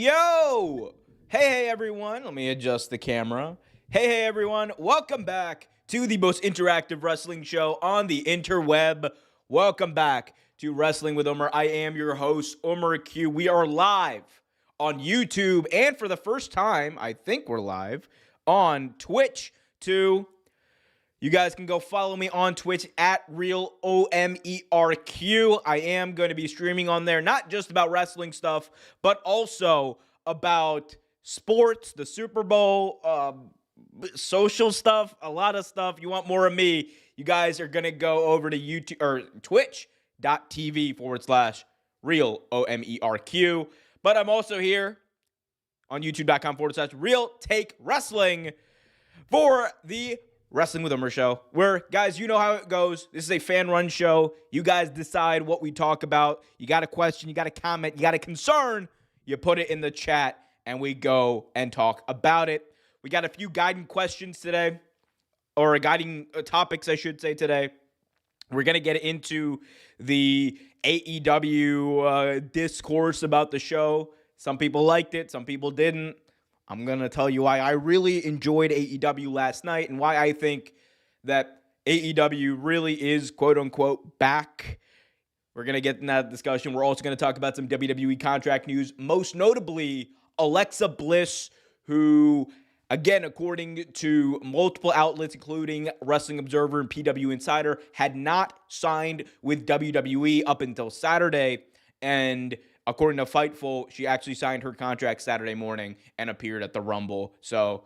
Yo! Hey, everyone. Let me adjust the camera. Hey, everyone. Welcome back to the most interactive wrestling show on the interweb. Welcome back to Wrestling with Omer. I am your host, Omer Q. We are live on YouTube, and for the first time, I think we're live on Twitch too. You guys can go follow me on Twitch at RealOmerQ. I am going to be streaming on there, not just about wrestling stuff, but also about sports, the Super Bowl, social stuff, a lot of stuff. You want more of me, you guys are going to go over to YouTube or twitch.tv/RealOmerQ. But I'm also here on youtube.com/Real Take Wrestling for the Wrestling with Omer show, where, guys, you know how it goes. This is a fan-run show. You guys decide what we talk about. You got a question, you got a comment, you got a concern, you put it in the chat, and we go and talk about it. We got a few guiding questions today, or guiding topics, I should say, today. We're going to get into the AEW discourse about the show. Some people liked it, some people didn't. I'm going to tell you why I really enjoyed AEW last night and why I think that AEW really is, quote-unquote, back. We're going to get in that discussion. We're also going to talk about some WWE contract news, most notably Alexa Bliss, who, again, according to multiple outlets, including Wrestling Observer and PW Insider, had not signed with WWE up until Saturday, and according to Fightful, she actually signed her contract Saturday morning and appeared at the Rumble. So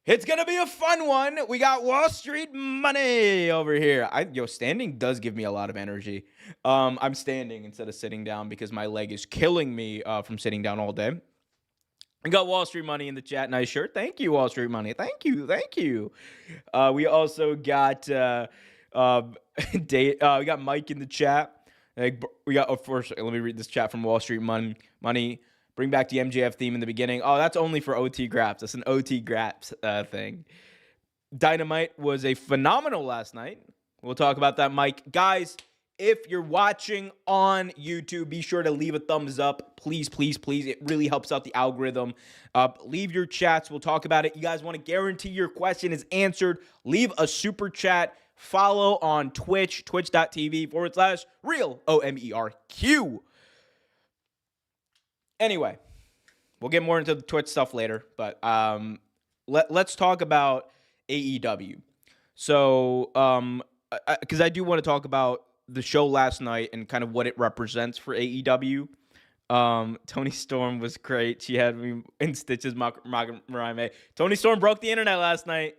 it's going to be a fun one. We got Wall Street money over here. Standing does give me a lot of energy. I'm standing instead of sitting down because my leg is killing me from sitting down all day. We got Wall Street Money in the chat. Nice shirt. Thank you, Wall Street Money. Thank you. We also got we got Mike in the chat. We got, of course, let me read this chat from Wall Street Money. Bring back the MJF theme in the beginning. Oh, that's only for OT Graps. That's an OT Graps thing. Dynamite was a phenomenal last night. We'll talk about that, Mike. Guys, if you're watching on YouTube, be sure to leave a thumbs up. Please, please, please. It really helps out the algorithm. Leave your chats. We'll talk about it. You guys want to guarantee your question is answered, leave a super chat. Follow on Twitch, twitch.tv/RealOmerQ. Anyway, we'll get more into the Twitch stuff later, but let's talk about AEW. So, because I do want to talk about the show last night and kind of what it represents for AEW. Tony Storm was great. She had me in stitches, Mariah. Tony Storm broke the internet last night.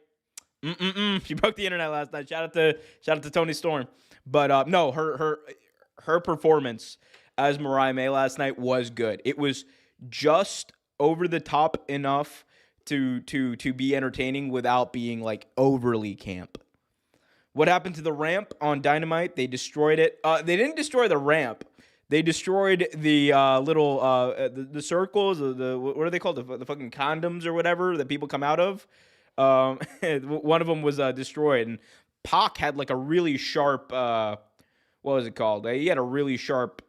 She broke the internet last night. Shout out to Tony Storm. But no, her performance as Mariah May last night was good. It was just over the top enough to be entertaining without being like overly camp. What happened to the ramp on Dynamite? They destroyed it. They didn't destroy the ramp. They destroyed the little the circles. What are they called? The fucking condoms or whatever that people come out of. One of them was destroyed, and Pac had like a really sharp what was it called? He had a really sharp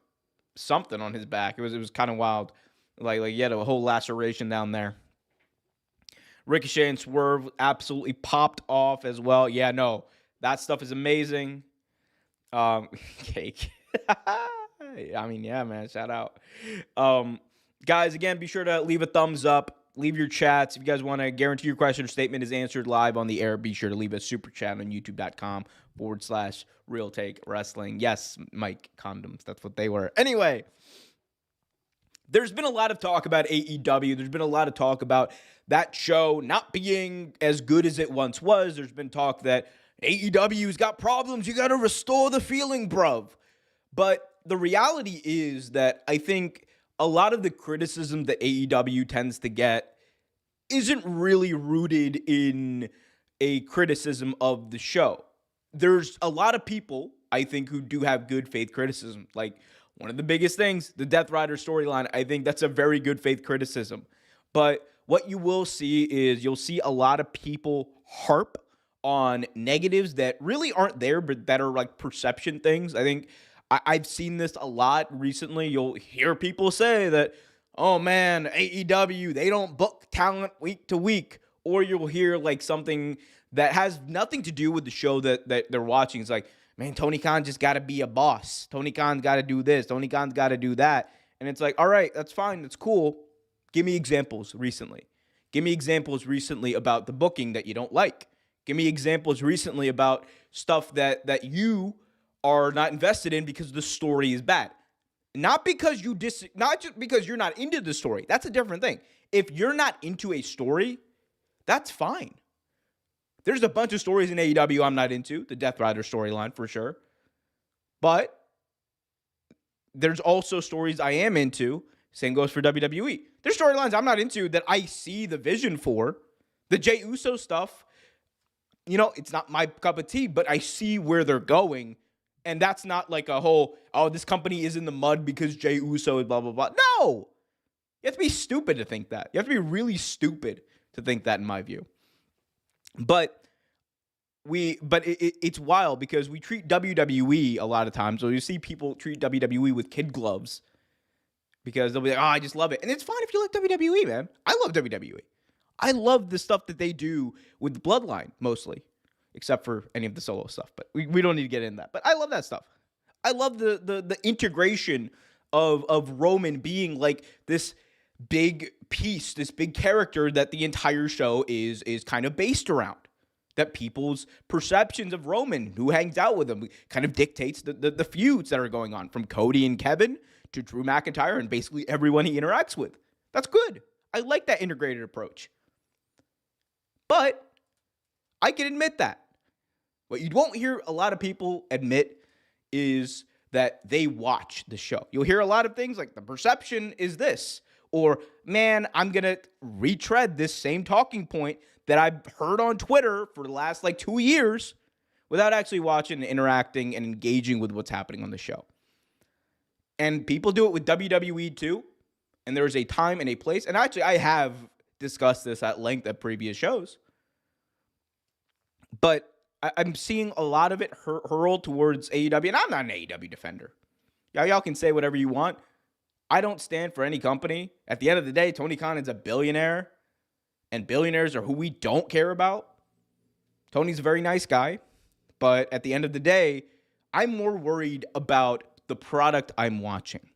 something on his back. It was kind of wild. Like he had a whole laceration down there. Ricochet and Swerve absolutely popped off as well. Yeah, no, that stuff is amazing. Cake. I mean, yeah, man, shout out. Guys, again, be sure to leave a thumbs up. Leave your chats. If you guys want to guarantee your question or statement is answered live on the air, be sure to leave a super chat on youtube.com/Real Take Wrestling. Yes, Mike, condoms. That's what they were. Anyway, there's been a lot of talk about AEW. There's been a lot of talk about that show not being as good as it once was. There's been talk that AEW's got problems. You got to restore the feeling, bruv. But the reality is that I think a lot of the criticism that AEW tends to get isn't really rooted in a criticism of the show. There's a lot of people, I think, who do have good faith criticism. Like, one of the biggest things, the Death Rider storyline, I think that's a very good faith criticism. But what you will see is you'll see a lot of people harp on negatives that really aren't there, but that are like perception things. I think I've seen this a lot recently. You'll hear people say that, oh man, AEW, they don't book talent week to week. Or you'll hear like something that has nothing to do with the show that they're watching. It's like, man, Tony Khan just got to be a boss. Tony Khan's got to do this. Tony Khan's got to do that. And it's like, all right, that's fine. That's cool. Give me examples recently. Give me examples recently about the booking that you don't like. Give me examples recently about stuff that you are not invested in because the story is bad. Not because not just because you're not into the story. That's a different thing. If you're not into a story, that's fine. There's a bunch of stories in AEW I'm not into. The Death Rider storyline for sure. But there's also stories I am into. Same goes for WWE. There's storylines I'm not into that I see the vision for. The Jey Uso stuff, it's not my cup of tea, but I see where they're going. And that's not like a whole, oh, this company is in the mud because Jey Uso is blah, blah, blah. No! You have to be stupid to think that. You have to be really stupid to think that, in my view. But it's wild because we treat WWE a lot of times. So you see people treat WWE with kid gloves because they'll be like, oh, I just love it. And it's fine if you like WWE, man. I love WWE. I love the stuff that they do with the Bloodline, mostly, except for any of the solo stuff. But we don't need to get into that. But I love that stuff. I love the integration of Roman being like this big piece, this big character that the entire show is kind of based around. That people's perceptions of Roman, who hangs out with him, kind of dictates the feuds that are going on, from Cody and Kevin to Drew McIntyre and basically everyone he interacts with. That's good. I like that integrated approach. But I can admit that. What you won't hear a lot of people admit is that they watch the show. You'll hear a lot of things like the perception is this, or man, I'm going to retread this same talking point that I've heard on Twitter for the last 2 years without actually watching and interacting and engaging with what's happening on the show. And people do it with WWE too. And there's a time and a place. And actually, I have discussed this at length at previous shows. But I'm seeing a lot of it hurled towards AEW. And I'm not an AEW defender. Y'all can say whatever you want. I don't stand for any company. At the end of the day, Tony Khan is a billionaire. And billionaires are who we don't care about. Tony's a very nice guy. But at the end of the day, I'm more worried about the product I'm watching.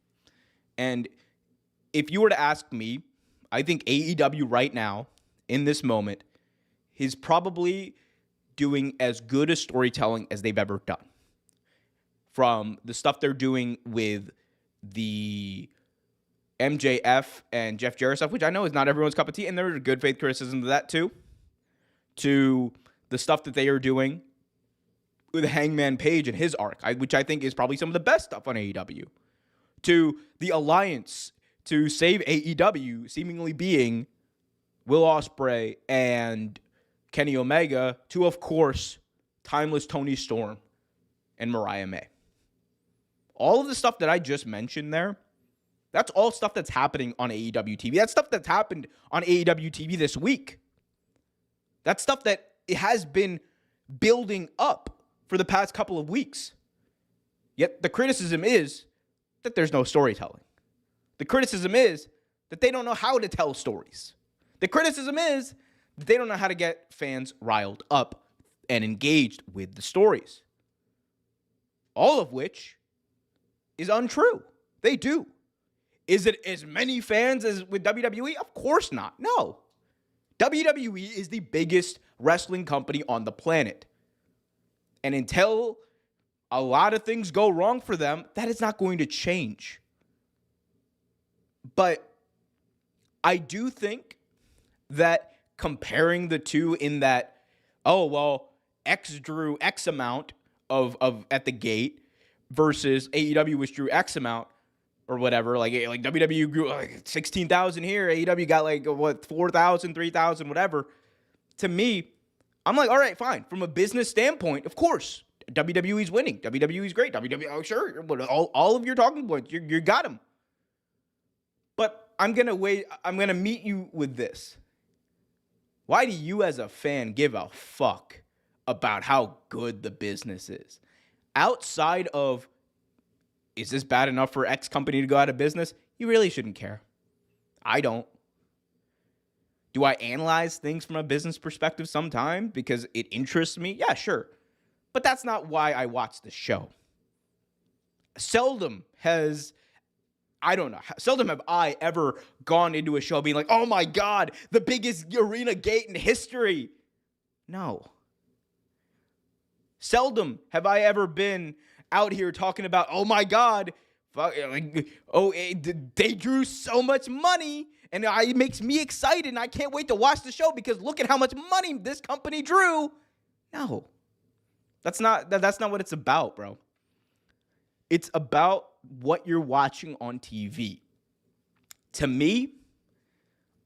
And if you were to ask me, I think AEW right now, in this moment, is probably doing as good a storytelling as they've ever done. From the stuff they're doing with the MJF and Jeff Jarrett stuff, which I know is not everyone's cup of tea, and there's good faith criticism of that too, to the stuff that they are doing with Hangman Page and his arc, which I think is probably some of the best stuff on AEW, to the Alliance to save AEW seemingly being Will Ospreay and Kenny Omega, to, of course, timeless Tony Storm and Mariah May. All of the stuff that I just mentioned there, that's all stuff that's happening on AEW TV. That's stuff that's happened on AEW TV this week. That's stuff that it has been building up for the past couple of weeks. Yet the criticism is that there's no storytelling. The criticism is that they don't know how to tell stories. The criticism is that they don't know how to get fans riled up and engaged with the stories. All of which is untrue. They do. Is it as many fans as with WWE? Of course not. No. WWE is the biggest wrestling company on the planet. And until a lot of things go wrong for them, that is not going to change. But I do think that comparing the two in that, oh, well, X drew X amount of at the gate versus AEW, which drew X amount, or whatever, like WWE grew 16,000 here, AEW got 4,000, 3,000, whatever. To me, I'm like, all right, fine. From a business standpoint, of course, WWE's winning. WWE's great. WWE, oh, sure, all of your talking points, you got them. But I'm gonna meet you with this. Why do you as a fan give a fuck about how good the business is? Outside of, is this bad enough for X company to go out of business? You really shouldn't care. I don't. Do I analyze things from a business perspective sometimes because it interests me? Yeah, sure. But that's not why I watch the show. Seldom have I ever gone into a show being like, oh my God, the biggest arena gate in history. No. Seldom have I ever been out here talking about, oh my God, they drew so much money and it makes me excited and I can't wait to watch the show because look at how much money this company drew. No. That's not what it's about, bro. It's about what you're watching on TV. To me,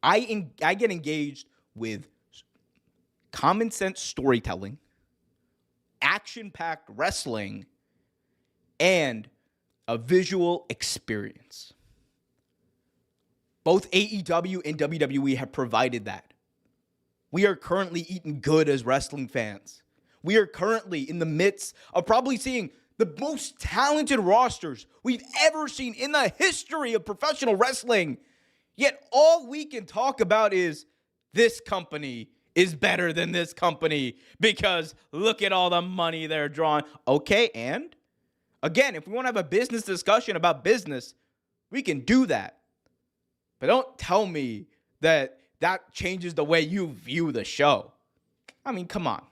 I get engaged with common sense storytelling, action-packed wrestling, and a visual experience. Both AEW and WWE have provided that. We are currently eating good as wrestling fans. We are currently in the midst of probably seeing the most talented rosters we've ever seen in the history of professional wrestling. Yet all we can talk about is this company is better than this company because look at all the money they're drawing. Okay, and again, if we want to have a business discussion about business, we can do that. But don't tell me that changes the way you view the show. I mean, come on.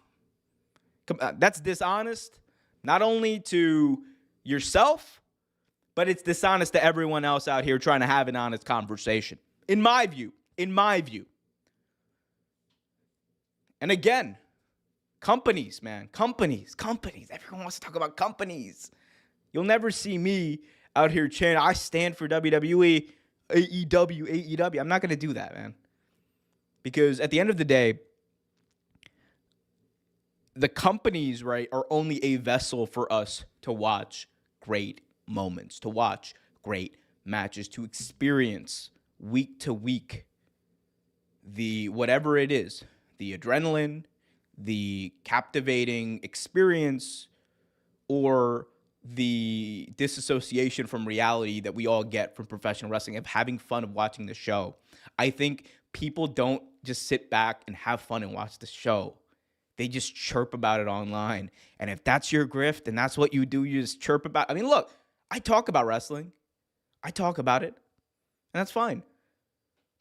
That's dishonest, not only to yourself, but it's dishonest to everyone else out here trying to have an honest conversation. In my view. And again, companies, man. Companies. Everyone wants to talk about companies. You'll never see me out here chanting, I stand for WWE, AEW. I'm not going to do that, man. Because at the end of the day, the companies, right, are only a vessel for us to watch great moments, to watch great matches, to experience week to week the whatever it is, the adrenaline, the captivating experience, or the disassociation from reality that we all get from professional wrestling, of having fun of watching the show. I think people don't just sit back and have fun and watch the show. They just chirp about it online. And if that's your grift and that's what you do, you just chirp about. I mean, look, I talk about wrestling. I talk about it. And that's fine.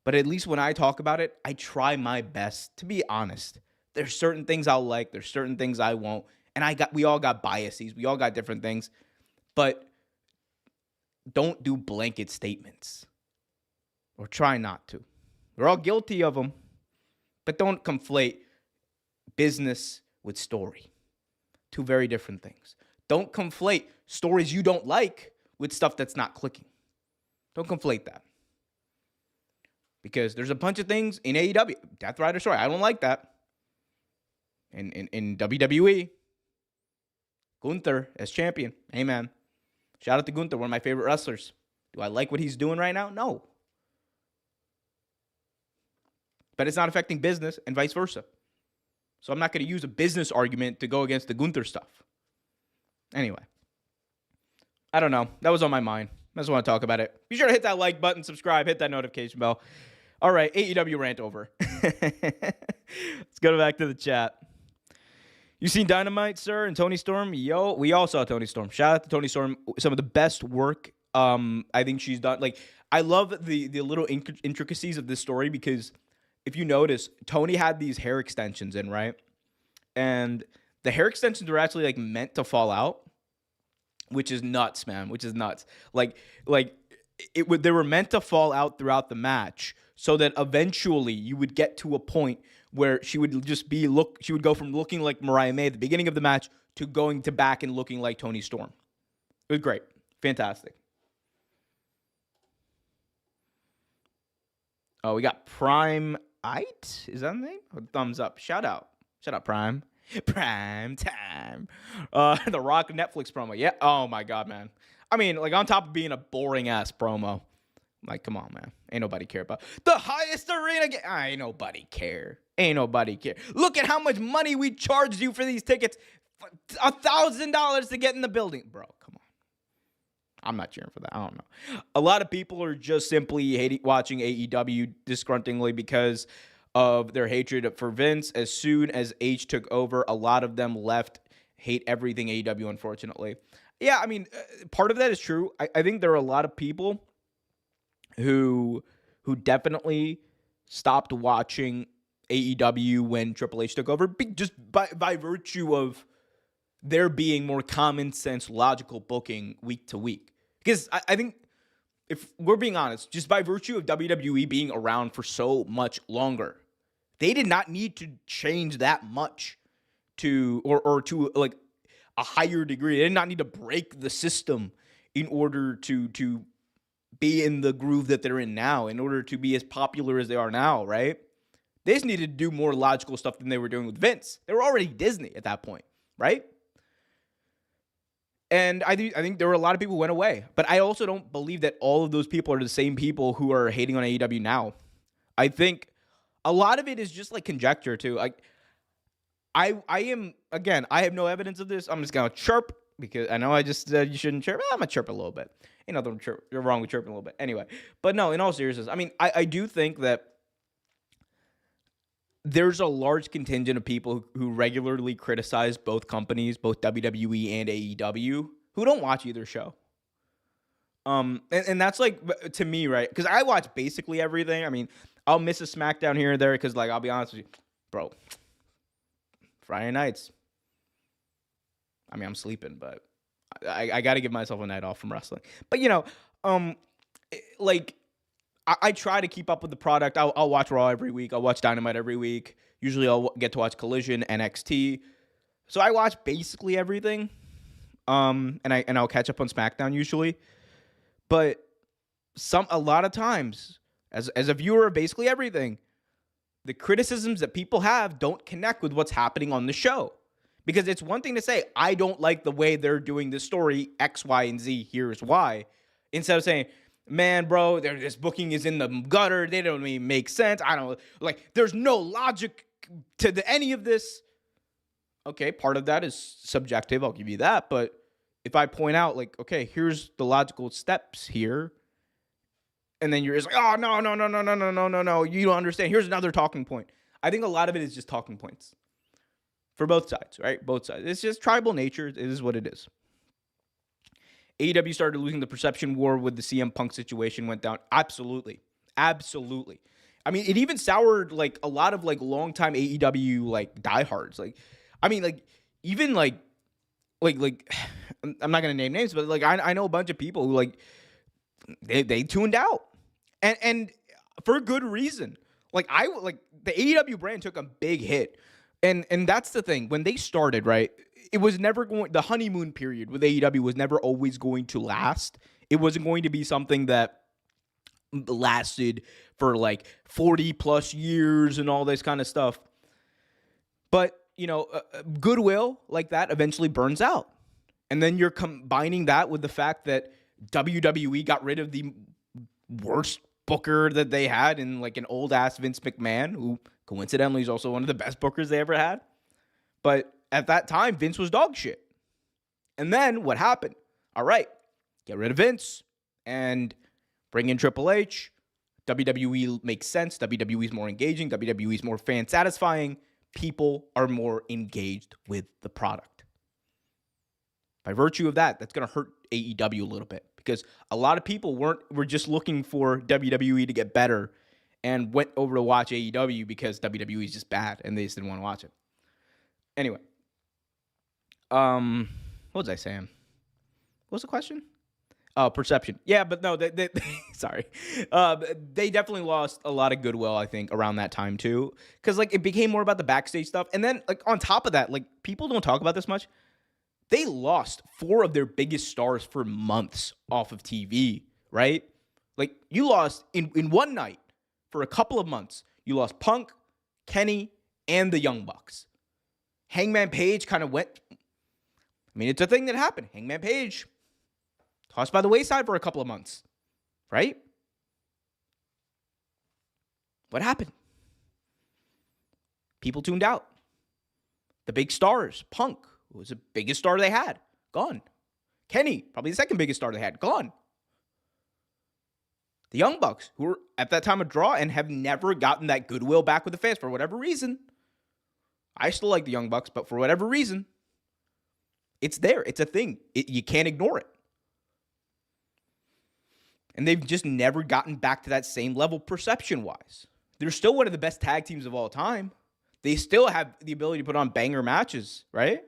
But at least when I talk about it, I try my best to be honest. There's certain things I'll like. There's certain things I won't. And we all got biases. We all got different things. But don't do blanket statements. Or try not to. We're all guilty of them. But don't conflate business with story. Two very different things. Don't conflate stories you don't like with stuff that's not clicking. Don't conflate that. Because there's a bunch of things in AEW. Death Rider story. I don't like that. In WWE, Gunther as champion. Hey, man. Shout out to Gunther, one of my favorite wrestlers. Do I like what he's doing right now? No. But it's not affecting business and vice versa. So I'm not going to use a business argument to go against the Gunther stuff. Anyway. I don't know. That was on my mind. I just want to talk about it. Be sure to hit that like button, subscribe, hit that notification bell. All right, AEW rant over. Let's go back to the chat. You seen Dynamite, sir, and Tony Storm? Yo, we all saw Tony Storm. Shout out to Tony Storm. Some of the best work I think she's done. Like, I love the little intricacies of this story because if you notice, Tony had these hair extensions in, right? And the hair extensions were actually like meant to fall out, which is nuts, man. Which is nuts. They were meant to fall out throughout the match, so that eventually you would get to a point where she would go from looking like Mariah May at the beginning of the match to going to back and looking like Tony Storm. It was great, fantastic. Oh, we got Prime. Is that the name? Thumbs up. Shout out Prime. Prime time. The Rock Netflix promo. Yeah. Oh my God, man. I mean, like, on top of being a boring ass promo, like, come on, man. Ain't nobody care about the highest arena game. Ain't nobody care. Look at how much money we charged you for these tickets. $1,000 to get in the building, bro. Come on. I'm not cheering for that. I don't know. A lot of people are just simply watching AEW disgruntlingly because of their hatred for Vince. As soon as H took over, a lot of them left, hate everything AEW, unfortunately. Yeah, I mean, part of that is true. I think there are a lot of people who definitely stopped watching AEW when Triple H took over, just by virtue of there being more common sense, logical booking week to week. Because I think, if we're being honest, just by virtue of WWE being around for so much longer, they did not need to change that much to, or to like a higher degree. They did not need to break the system in order to be in the groove that they're in now, in order to be as popular as they are now, right? They just needed to do more logical stuff than they were doing with Vince. They were already Disney at that point, right? And I think there were a lot of people who went away. But I also don't believe that all of those people are the same people who are hating on AEW now. I think a lot of it is just like conjecture too. Like I have no evidence of this. I'm just gonna chirp because I know I just said you shouldn't chirp. I'm gonna chirp a little bit. Ain't nothing wrong with chirping a little bit. Anyway, but no, in all seriousness, I mean, I do think that there's a large contingent of people who regularly criticize both companies, both WWE and AEW, who don't watch either show. And that's like, to me, right? Because I watch basically everything. I mean, I'll miss a SmackDown here and there because, like, I'll be honest with you, bro, Friday nights, I mean, I'm sleeping, but I got to give myself a night off from wrestling. But, you know, like, I try to keep up with the product. I'll watch Raw every week. I'll watch Dynamite every week. Usually I'll get to watch Collision, NXT. So I watch basically everything. And I'll catch up on SmackDown usually. But a lot of times, as a viewer of basically everything, the criticisms that people have don't connect with what's happening on the show. Because it's one thing to say, I don't like the way they're doing this story, X, Y, and Z, here's why. Instead of saying, man, bro, this booking is in the gutter. They don't even make sense. I don't, like, there's no logic to any of this. Okay, part of that is subjective. I'll give you that. But if I point out, like, okay, here's the logical steps here, and then you're just like, oh, no, you don't understand. Here's another talking point. I think a lot of it is just talking points for both sides, right? Both sides. It's just tribal nature. It is what it is. AEW started losing the perception war with the CM Punk situation went down. Absolutely. I mean, it even soured like a lot of like longtime AEW like diehards. Like, I mean, like even like I'm not gonna name names, but like I know a bunch of people who like they tuned out, and for good reason. Like the AEW brand took a big hit, and that's the thing. When they started, right, it was never going. The honeymoon period with AEW was never always going to last. It wasn't going to be something that lasted for like 40 plus years and all this kind of stuff. But, you know, goodwill like that eventually burns out. And then you're combining that with the fact that WWE got rid of the worst booker that they had in like an old ass Vince McMahon, who coincidentally is also one of the best bookers they ever had. But at that time, Vince was dog shit. And then what happened? All right, get rid of Vince and bring in Triple H. WWE makes sense. WWE is more engaging. WWE is more fan satisfying. People are more engaged with the product. By virtue of that, that's going to hurt AEW a little bit because a lot of people were just looking for WWE to get better and went over to watch AEW because WWE is just bad and they just didn't want to watch it. Anyway, what was I saying? What was the question? Oh, perception. Yeah, but no, they sorry. They definitely lost a lot of goodwill, I think, around that time too. Because like it became more about the backstage stuff. And then like on top of that, like people don't talk about this much. They lost 4 of their biggest stars for months off of TV, right? Like you lost in one night for a couple of months. You lost Punk, Kenny, and the Young Bucks. Hangman Page kind of went. I mean, it's a thing that happened. Hangman Page tossed by the wayside for a couple of months, right? What happened? People tuned out. The big stars, Punk, who was the biggest star they had, gone. Kenny, probably the second biggest star they had, gone. The Young Bucks, who were at that time a draw and have never gotten that goodwill back with the fans for whatever reason. I still like the Young Bucks, but for whatever reason, it's there. It's a thing. You can't ignore it. And they've just never gotten back to that same level perception-wise. They're still one of the best tag teams of all time. They still have the ability to put on banger matches, right?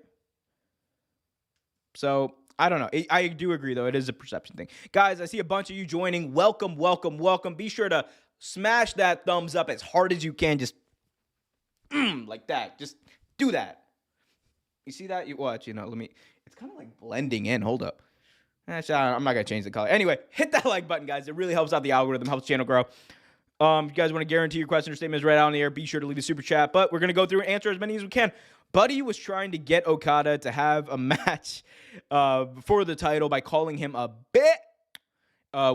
So, I don't know. I do agree, though. It is a perception thing. Guys, I see a bunch of you joining. Welcome, welcome, welcome. Be sure to smash that thumbs up as hard as you can. Just like that. Just do that. You see that? You watch, let me. It's kind of like blending in. Hold up. Actually, I'm not going to change the color. Anyway, hit that like button, guys. It really helps out the algorithm, helps the channel grow. If you guys want to guarantee your question or statement is right out on the air, be sure to leave a super chat. But we're going to go through and answer as many as we can. Buddy was trying to get Okada to have a match for the title by calling him a bit,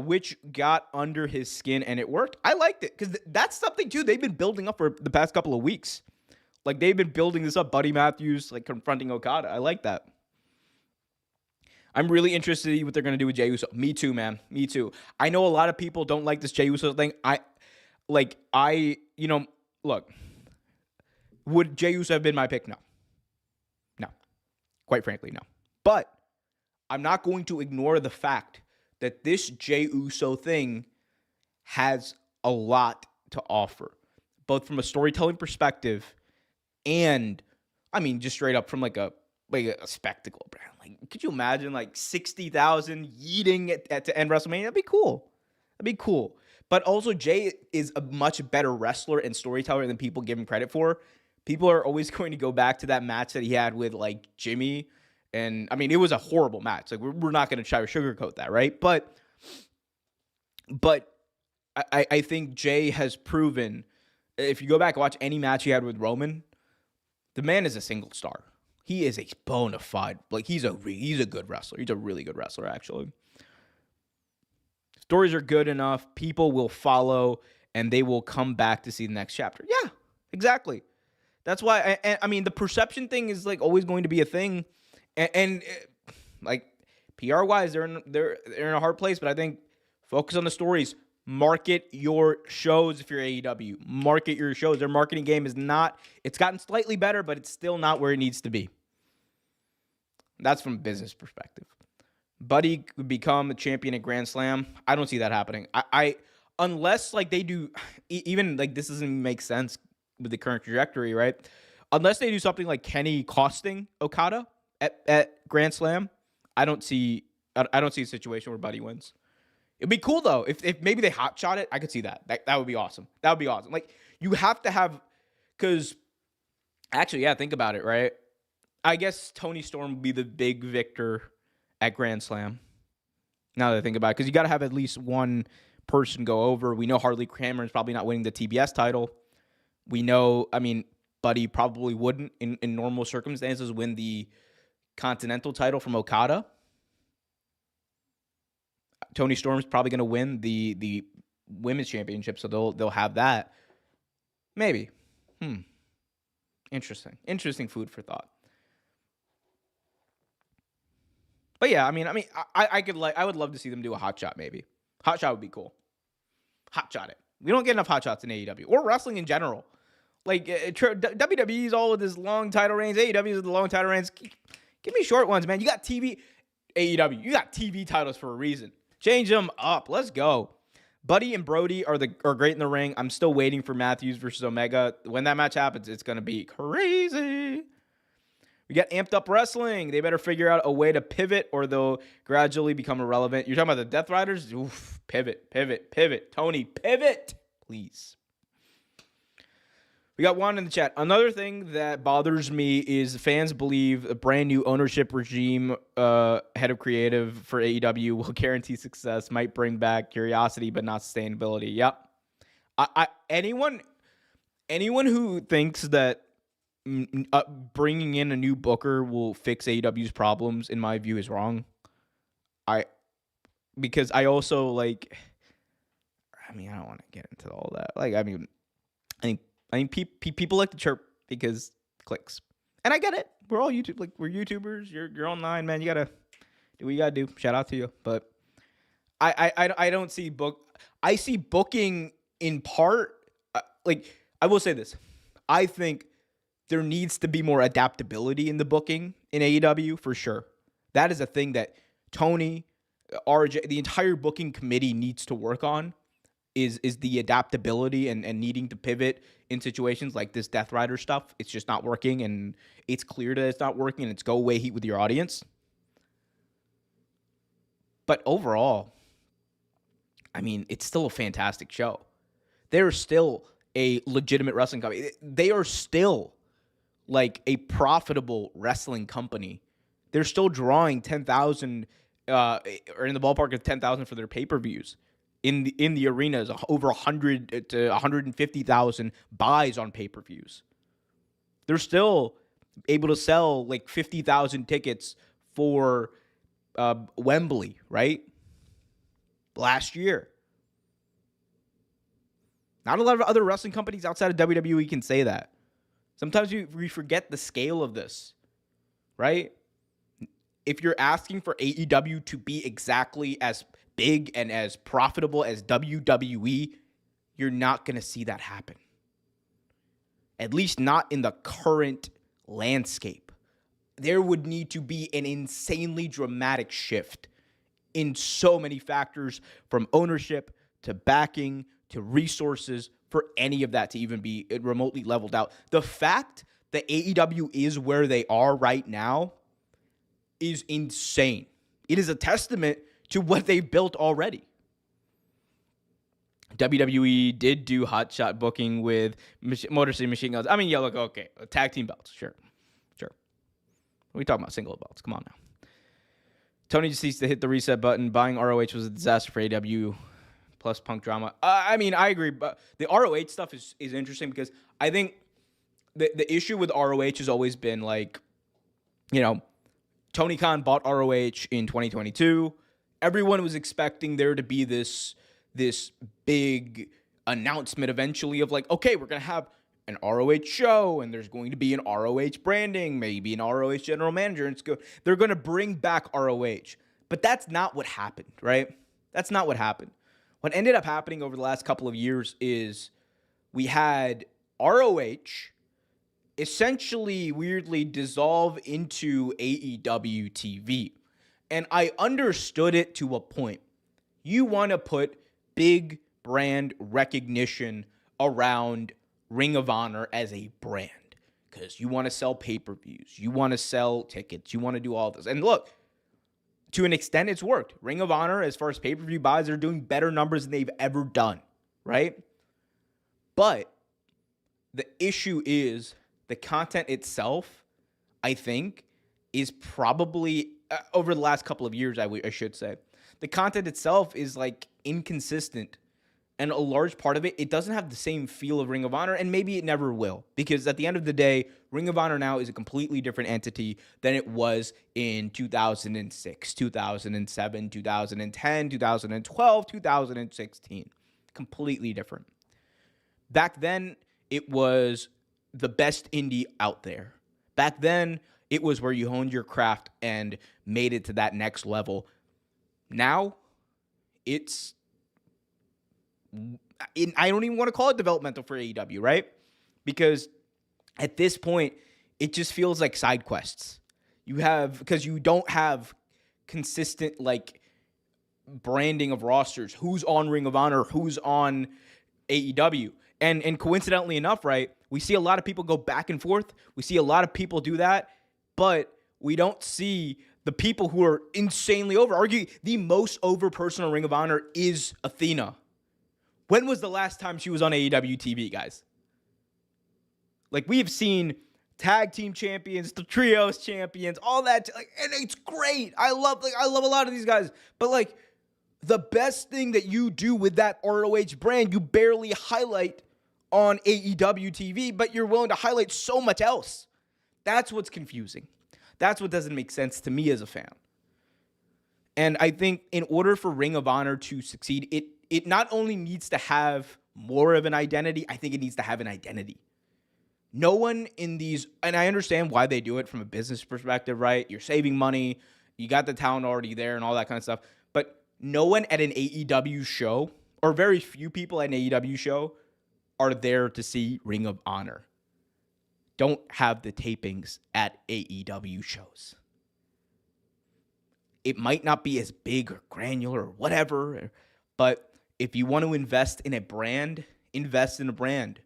which got under his skin, and it worked. I liked it because that's something, too, they've been building up for the past couple of weeks. Like, they've been building this up. Buddy Matthews, like, confronting Okada. I like that. I'm really interested to see what they're going to do with Jey Uso. Me too, man. Me too. I know a lot of people don't like this Jey Uso thing. Look, would Jey Uso have been my pick? No. No. Quite frankly, no. But I'm not going to ignore the fact that this Jey Uso thing has a lot to offer, both from a storytelling perspective and, just straight up from like a spectacle, bro. Like, could you imagine like 60,000 yeeting to end WrestleMania? That'd be cool. But also, Jay is a much better wrestler and storyteller than people give him credit for. People are always going to go back to that match that he had with like Jimmy, and it was a horrible match. Like, we're not going to try to sugarcoat that, right? But I think Jay has proven, if you go back and watch any match he had with Roman, the man is a single star. He is a bona fide, he's a good wrestler. He's a really good wrestler, actually. Stories are good enough. People will follow, and they will come back to see the next chapter. Yeah, exactly. That's why, the perception thing is, always going to be a thing. And PR-wise, they're in a hard place, but I think focus on the stories. Market your shows if you're AEW. Market your shows. Their marketing game is not, it's gotten slightly better, but it's still not where it needs to be. That's from a business perspective. Buddy could become a champion at Grand Slam. I don't see that happening. Unless they do, even this doesn't make sense with the current trajectory, right? Unless they do something like Kenny costing Okada at Grand Slam, I don't see a situation where Buddy wins. It'd be cool, though. If maybe they hotshot it, I could see that. That would be awesome. That would be awesome. You have to have, because, actually, yeah, think about it, right? I guess Tony Storm would be the big victor at Grand Slam. Now that I think about it, because you got to have at least one person go over. We know Harley Cameron's probably not winning the TBS title. We know, Buddy probably wouldn't, in normal circumstances, win the Continental title from Okada. Tony Storm's probably going to win the women's championship, so they'll have that. Maybe. Interesting food for thought. But yeah, I would love to see them do a hot shot. Maybe hot shot would be cool. Hot shot it. We don't get enough hot shots in AEW or wrestling in general. WWE's all with this long title reigns. AEW's with the long title reigns. Give me short ones, man. You got TV. AEW, you got TV titles for a reason. Change them up. Let's go. Buddy and Brody are great in the ring. I'm still waiting for Matthews versus Omega. When that match happens, it's going to be crazy. We got Amped Up Wrestling. They better figure out a way to pivot or they'll gradually become irrelevant. You're talking about the Death Riders? Oof, pivot. Tony, pivot, please. We got one in the chat. Another thing that bothers me is fans believe a brand new ownership regime, head of creative for AEW will guarantee success, might bring back curiosity, but not sustainability. Yep. Anyone who thinks that bringing in a new booker will fix AEW's problems, in my view, is wrong. Because I also I don't want to get into all that. I think people like to chirp because clicks, and I get it. We're all YouTube, we're YouTubers. You're online, man. You Do what you gotta do. Shout out to you. But I don't see I see booking in part. Like, I will say this. I think there needs to be more adaptability in the booking in AEW for sure. That is a thing that Tony, RJ, the entire booking committee needs to work on. Is the adaptability and needing to pivot in situations like this Death Rider stuff. It's just not working, and it's clear that it's not working, and it's go away heat with your audience. But overall, I mean, it's still a fantastic show. They're still a legitimate wrestling company. They are still like a profitable wrestling company. They're still drawing 10,000 or in the ballpark of 10,000 for their pay-per-views. In the arenas, over 100 to 150,000 buys on pay-per-views. They're still able to sell like 50,000 tickets for Wembley, right? Last year. Not a lot of other wrestling companies outside of WWE can say that. Sometimes we forget the scale of this, right? If you're asking for AEW to be exactly as big and as profitable as WWE, you're not going to see that happen. At least not in the current landscape. There would need to be an insanely dramatic shift in so many factors, from ownership to backing to resources, for any of that to even be remotely leveled out. The fact that AEW is where they are right now is insane. It is a testament to what they built already. WWE did do hotshot booking with Motor City Machine Guns. I mean, yeah, look, okay, tag team belts, sure. What are we talking about? Single belts, come on now. Tony just needs to hit the reset button. Buying ROH was a disaster for AEW, plus Punk drama. I mean, I agree, but the ROH stuff is interesting because I think the issue with ROH has always been like, you know, Tony Khan bought ROH in 2022. Everyone was expecting there to be this big announcement eventually of like, okay, we're going to have an ROH show, and there's going to be an ROH branding, maybe an ROH general manager, and they're going to bring back ROH. But that's not what happened, right? That's not what happened. What ended up happening over the last couple of years is we had ROH essentially weirdly dissolve into AEW TV. And I understood it to a point. You want to put big brand recognition around Ring of Honor as a brand because you want to sell pay-per-views. You want to sell tickets. You want to do all this. And look, to an extent, it's worked. Ring of Honor, as far as pay-per-view buys, they're doing better numbers than they've ever done, right? But the issue is the content itself, I think, is probably, over the last couple of years, I should say, the content itself is like inconsistent. And a large part of it, it doesn't have the same feel of Ring of Honor, and maybe it never will. Because at the end of the day, Ring of Honor now is a completely different entity than it was in 2006, 2007, 2010, 2012, 2016. Completely different. Back then, it was the best indie out there. Back then, it was where you honed your craft and made it to that next level. Now, I don't even want to call it developmental for AEW, right? Because at this point, it just feels like side quests. Because you don't have consistent, like, branding of rosters. Who's on Ring of Honor? Who's on AEW? And coincidentally enough, right, we see a lot of people go back and forth. We see a lot of people do that, but we don't see the people who are insanely over. Arguably, the most over person on Ring of Honor is Athena. When was the last time she was on AEW TV, guys? Like, we have seen tag team champions, the trios champions, all that, and it's great. I love a lot of these guys. But like, the best thing that you do with that ROH brand, you barely highlight on AEW TV, but you're willing to highlight so much else. That's what's confusing. That's what doesn't make sense to me as a fan. And I think in order for Ring of Honor to succeed, it not only needs to have more of an identity, I think it needs to have an identity. No one in these, and I understand why they do it from a business perspective, right? You're saving money, You got the talent already there and all that kind of stuff. But no one at an AEW show, or very few people at an AEW show, are there to see Ring of Honor. Don't have the tapings at AEW shows. It might not be as big or granular or whatever, but if you want to invest in a brand, invest in a brand.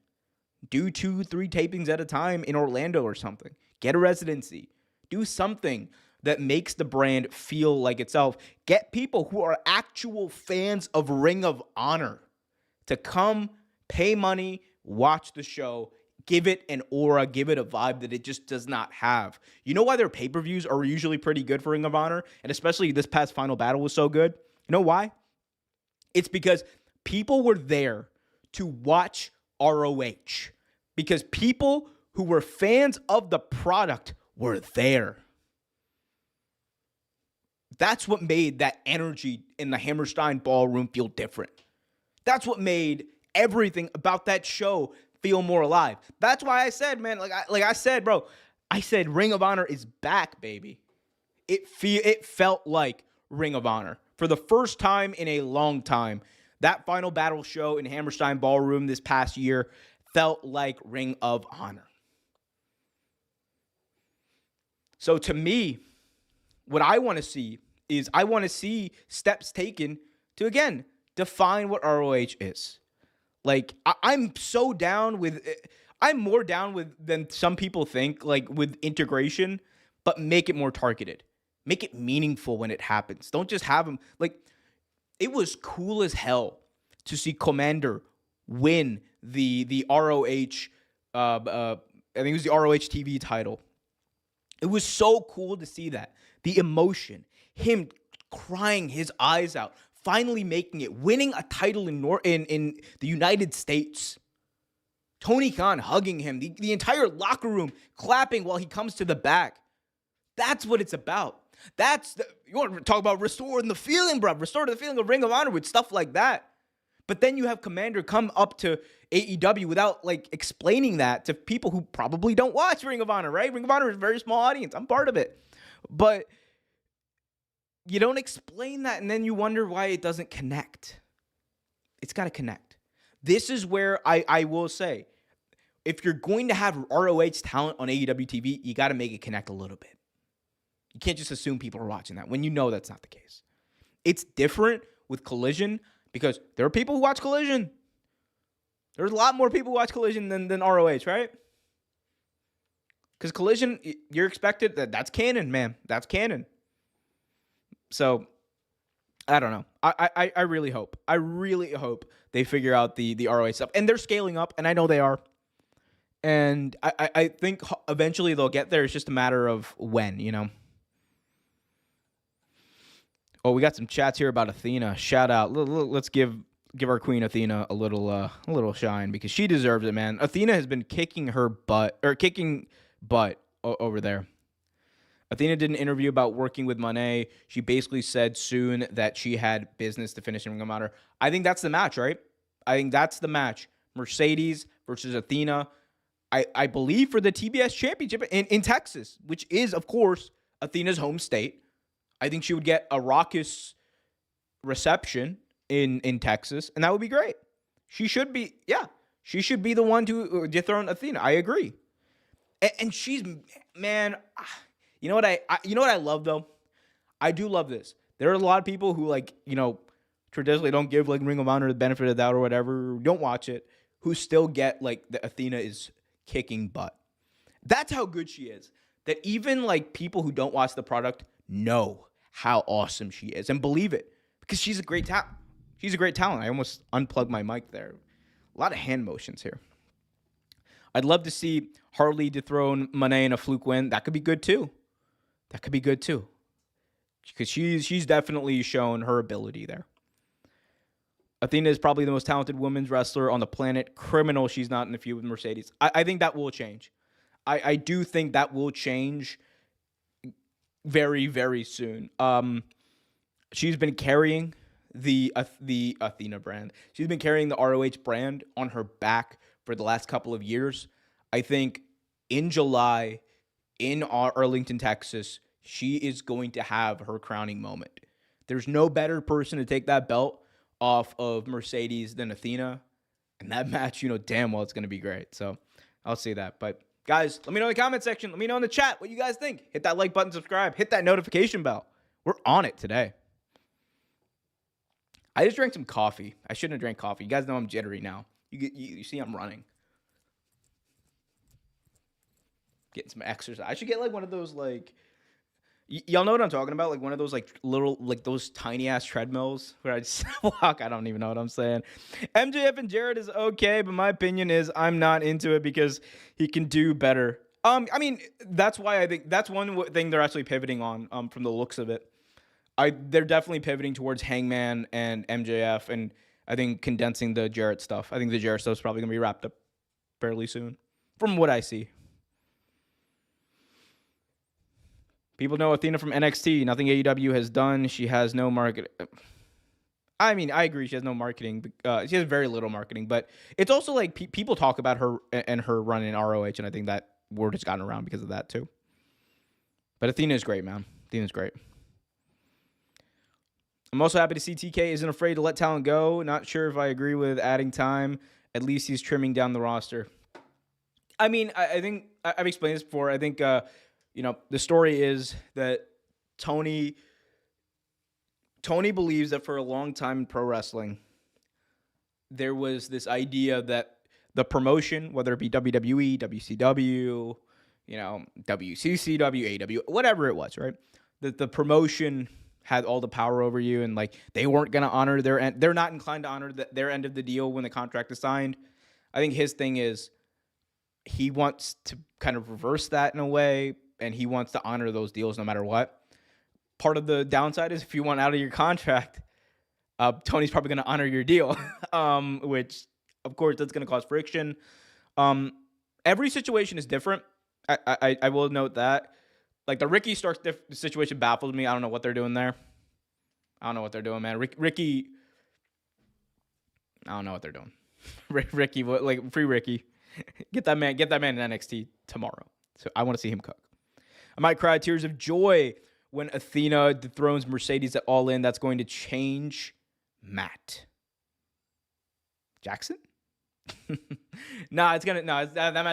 Do 2-3 tapings at a time in Orlando or something. Get a residency. Do something that makes the brand feel like itself. Get people who are actual fans of Ring of Honor to come, pay money, watch the show, give it an aura, give it a vibe that it just does not have. You know why their pay-per-views are usually pretty good for Ring of Honor? And especially this past Final Battle was so good. You know why? It's because people were there to watch ROH. Because people who were fans of the product were there. That's what made that energy in the Hammerstein Ballroom feel different. That's what made everything about that show feel more alive. That's why I said, man, I said, bro, I said Ring of Honor is back, baby. It felt like Ring of Honor. For the first time in a long time, that Final Battle show in Hammerstein Ballroom this past year felt like Ring of Honor. So to me, what I want to see is I want to see steps taken to, again, define what ROH is. Like, I'm so down with, I'm more down with than some people think, like with integration, but make it more targeted. Make it meaningful when it happens. Don't just have them. Like, it was cool as hell to see Commander win the ROH, I think it was the ROH TV title. It was so cool to see that. The emotion, him crying his eyes out, finally making it, winning a title in the United States. Tony Khan hugging him, the entire locker room clapping while he comes to the back. That's what it's about. You want to talk about restoring the feeling, bro. Restore the feeling of Ring of Honor with stuff like that. But then you have Commander come up to AEW without, like, explaining that to people who probably don't watch Ring of Honor, right? Ring of Honor is a very small audience. I'm part of it. But you don't explain that, and then you wonder why it doesn't connect. It's got to connect. This is where I will say, if you're going to have ROH talent on AEW TV, you got to make it connect a little bit. You can't just assume people are watching that when you know that's not the case. It's different with Collision because there are people who watch Collision. There's a lot more people who watch Collision than ROH, right? Because Collision, you're expected, that's canon, man. That's canon. So, I don't know. I really hope. I really hope they figure out the ROH stuff. And they're scaling up, and I know they are. And I think eventually they'll get there. It's just a matter of when, you know. Oh, we got some chats here about Athena. Shout out. Let's give our queen Athena a little shine because she deserves it, man. Athena has been kicking butt over there. Athena did an interview about working with Monet. She basically said soon that she had business to finish in Ring of Honor. I think that's the match, right? I think that's the match. Mercedes versus Athena. I believe for the TBS Championship in Texas, which is, of course, Athena's home state. I think she would get a raucous reception in Texas, and that would be great. She should be the one to dethrone Athena. I agree. And she's, man, you know what I love though? I do love this. There are a lot of people who, like, you know, traditionally don't give like Ring of Honor the benefit of the doubt or whatever, don't watch it, who still get like the Athena is kicking butt. That's how good she is. That even like people who don't watch the product know how awesome she is and believe it because she's a great talent. She's a great talent. I almost unplugged my mic there. A lot of hand motions here. I'd love to see Harley dethrone Monet in a fluke win. That could be good too. Because she's definitely shown her ability there. Athena is probably the most talented women's wrestler on the planet. Criminal she's not in a feud with Mercedes. I think that will change. I do think that will change very, very soon. She's been carrying the Athena brand. She's been carrying the ROH brand on her back for the last couple of years. I think in July in Arlington, Texas, she is going to have her crowning moment. There's no better person to take that belt off of Mercedes than Athena. And that match, damn well it's going to be great. So I'll say that. But guys, let me know in the comment section. Let me know in the chat what you guys think. Hit that like button, subscribe, hit that notification bell. We're on it today. I just drank some coffee. I shouldn't have drank coffee. You guys know I'm jittery now. You see I'm running. Getting some exercise. I should get like one of those like... Y'all know what I'm talking about? Like one of those like little, like those tiny ass treadmills where I just walk. I don't even know what I'm saying. MJF and Jarrett is okay, but my opinion is I'm not into it because he can do better. I mean, that's why I think that's one thing they're actually pivoting on from the looks of it. They're definitely pivoting towards Hangman and MJF, and I think condensing the Jarrett stuff. I think the Jarrett stuff is probably going to be wrapped up fairly soon from what I see. People know Athena from NXT. Nothing AEW has done. She has no market. I mean, I agree. She has no marketing. She has very little marketing. But it's also like people talk about her and her run in ROH, and I think that word has gotten around because of that too. But Athena is great, man. Athena's great. I'm also happy to see TK isn't afraid to let talent go. Not sure if I agree with adding time. At least he's trimming down the roster. I mean, I think I've explained this before. I think... the story is that Tony believes that for a long time in pro wrestling, there was this idea that the promotion, whether it be WWE, WCW, WCCW, AEW, whatever it was, right? That the promotion had all the power over you, and like they weren't going to honor their end. They're not inclined to honor their end of the deal when the contract is signed. I think his thing is he wants to kind of reverse that in a way. And he wants to honor those deals no matter what. Part of the downside is if you want out of your contract, Tony's probably going to honor your deal, which, of course, that's going to cause friction. Every situation is different. I will note that. Like the Ricky Starks situation baffles me. I don't know what they're doing there. I don't know what they're doing, man. Ricky, I don't know what they're doing. Ricky, like free Ricky. Get that man in NXT tomorrow. So I want to see him cook. I might cry tears of joy when Athena dethrones Mercedes at All In. That's going to change Matt Jackson. That match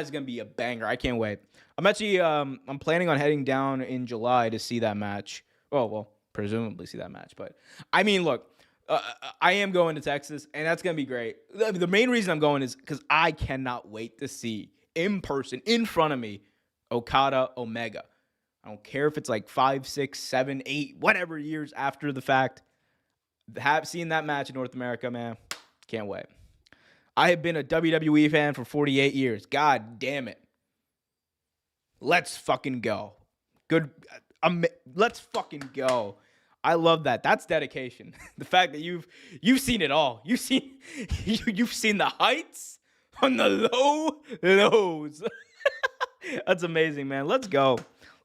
is gonna be a banger. I can't wait. I'm actually I'm planning on heading down in July to see that match. Oh well, presumably see that match. But I mean, look, I am going to Texas, and that's gonna be great. The main reason I'm going is because I cannot wait to see in person, in front of me, Okada Omega. I don't care if it's like 5, 6, 7, 8, whatever years after the fact. Seen that match in North America, man. Can't wait. I have been a WWE fan for 48 years. God damn it. Let's fucking go. Let's fucking go. I love that. That's dedication. The fact that you've seen it all. You've seen the heights on the lows. That's amazing, man. Let's go.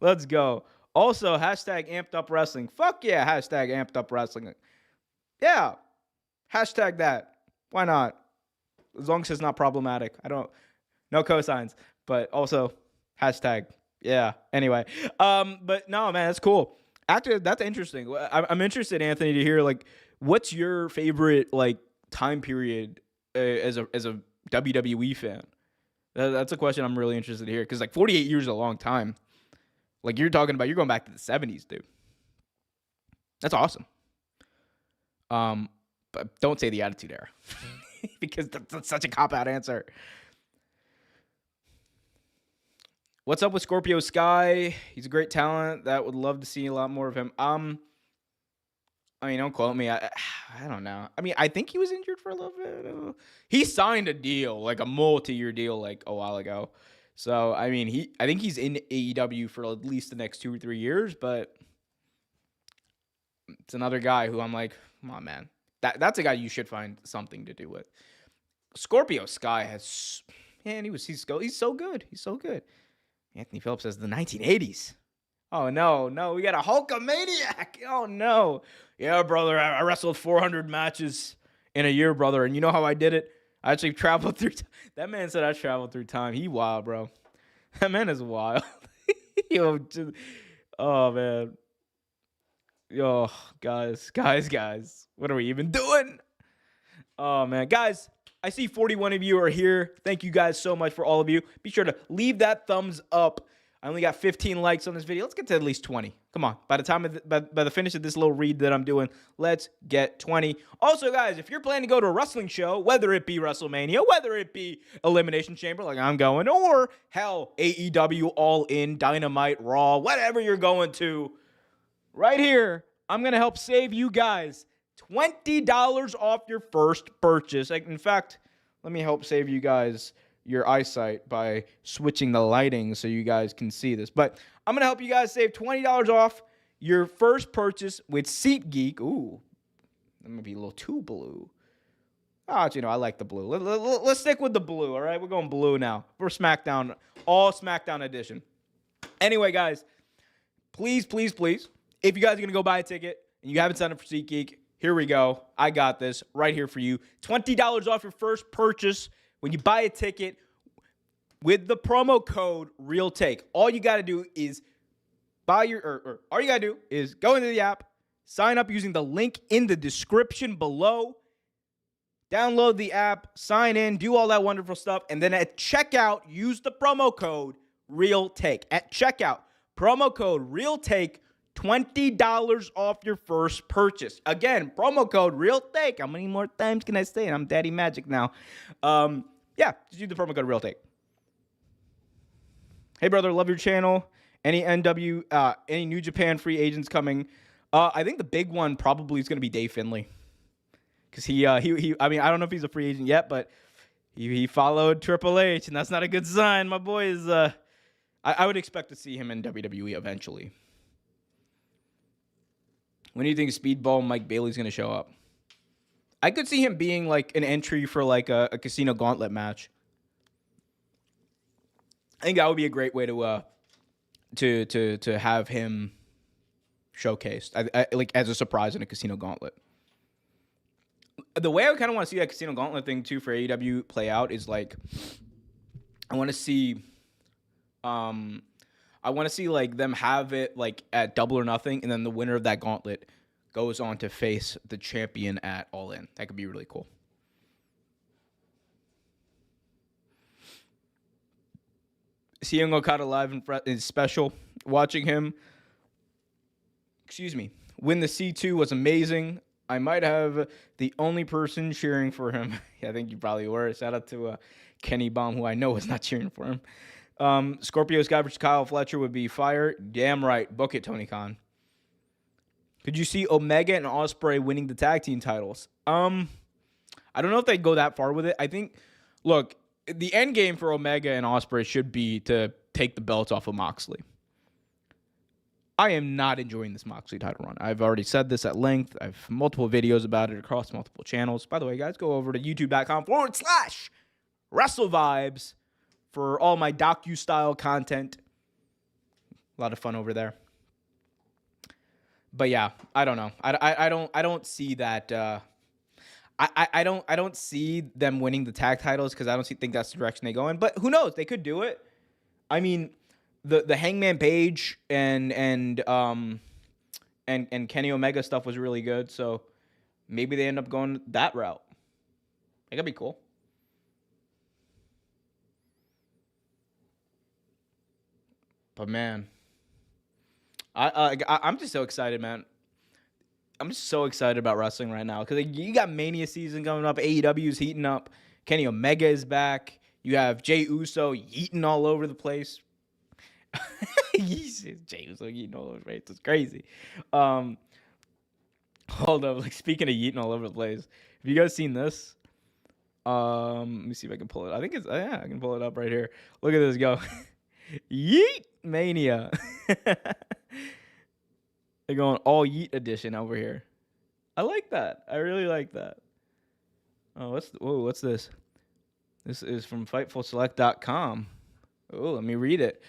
Let's go. Also, hashtag amped up wrestling. Fuck yeah, hashtag amped up wrestling. Yeah. Hashtag that. Why not? As long as it's not problematic. No cosigns. But also, hashtag. Yeah. Anyway. But no, man, that's cool. Actually, that's interesting. I'm interested, Anthony, to hear, like, what's your favorite, like, time period as a WWE fan? That's a question I'm really interested to hear. Because, like, 48 years is a long time. Like, you're going back to the 70s, dude. That's awesome. But don't say the Attitude Era. Because that's such a cop-out answer. What's up with Scorpio Sky? He's a great talent. That would love to see a lot more of him. I mean, don't quote me. I don't know. I mean, I think he was injured for a little bit. He signed a deal, like a multi-year deal, like a while ago. So, I mean, I think he's in AEW for at least the next 2 or 3 years, but it's another guy who I'm like, come on, man. That's a guy you should find something to do with. Scorpio Sky has, man, he's so good. He's so good. Anthony Phillips says the 1980s. Oh, no, we got a Hulkamaniac. Oh, no. Yeah, brother, I wrestled 400 matches in a year, brother, and you know how I did it? I actually traveled through that man said I traveled through time. He wild, bro. That man is wild. Oh man. Oh, guys. What are we even doing? Oh man, guys, I see 41 of you are here. Thank you guys so much for all of you. Be sure to leave that thumbs up. I only got 15 likes on this video. Let's get to at least 20. Come on. By the time by the finish of this little read that I'm doing, let's get 20. Also, guys, if you're planning to go to a wrestling show, whether it be WrestleMania, whether it be Elimination Chamber like I'm going, or hell, AEW, All In, Dynamite, Raw, whatever you're going to, right here, I'm going to help save you guys $20 off your first purchase. In fact, let me help save you guys your eyesight by switching the lighting so you guys can see this. But I'm going to help you guys save $20 off your first purchase with SeatGeek. Ooh, that might be a little too blue. Oh, I like the blue. Let's stick with the blue, all right? We're going blue now. We're SmackDown, all SmackDown edition. Anyway, guys, please, if you guys are going to go buy a ticket and you haven't signed up for SeatGeek, here we go. I got this right here for you. $20 off your first purchase when you buy a ticket with the promo code RealTake. All you got to do is all you got to do is go into the app, sign up using the link in the description below, download the app, sign in, do all that wonderful stuff, and then at checkout, use the promo code RealTake. At checkout, promo code RealTake, $20 off your first purchase. Again, promo code RealTake. How many more times can I say it? I'm Daddy Magic now. Just use the promo code RealTake. Hey, brother, love your channel. Any any New Japan free agents coming? I think the big one probably is going to be Dave Finlay. Because I don't know if he's a free agent yet, but he followed Triple H, and that's not a good sign. My boy is, I would expect to see him in WWE eventually. When do you think Speedball Mike Bailey's going to show up? I could see him being like an entry for like a casino gauntlet match. I think that would be a great way to have him showcased, like as a surprise in a casino gauntlet. The way I kind of want to see that casino gauntlet thing too for AEW play out is like I want to see like them have it like at Double or Nothing, and then the winner of that gauntlet goes on to face the champion at All In. That could be really cool. Seeing Okada live is special. Watching him, win the C2 was amazing. I might have the only person cheering for him. Yeah, I think you probably were. Shout out to Kenny Baum, who I know was not cheering for him. Scorpio Sky versus Kyle Fletcher would be fire. Damn right. Book it, Tony Khan. Could you see Omega and Ospreay winning the tag team titles? I don't know if they'd go that far with it. I think, look, the end game for Omega and Ospreay should be to take the belts off of Moxley. I am not enjoying this Moxley title run. I've already said this at length. I have multiple videos about it across multiple channels. By the way, guys, go over to youtube.com/WrestleVibes for all my docu-style content. A lot of fun over there. But yeah, I don't know. I don't see that. I don't see them winning the tag titles because I don't think that's the direction they go in. But who knows? They could do it. I mean, the Hangman Page and Kenny Omega stuff was really good. So maybe they end up going that route. That could be cool. But man, I'm just so excited, man. I'm just so excited about wrestling right now because you got Mania season coming up. AEW's heating up. Kenny Omega is back. You have Jey Uso yeeting all over the place. Jey Uso yeeting all over the place. It's crazy. Hold up. Like speaking of yeeting all over the place, have you guys seen this? Let me see if I can pull it. I think it's I can pull it up right here. Look at this go. Yeet Mania. They're going all yeet edition over here. I like that. I really like that. Oh, what's this? This is from FightfulSelect.com. Oh, let me read it.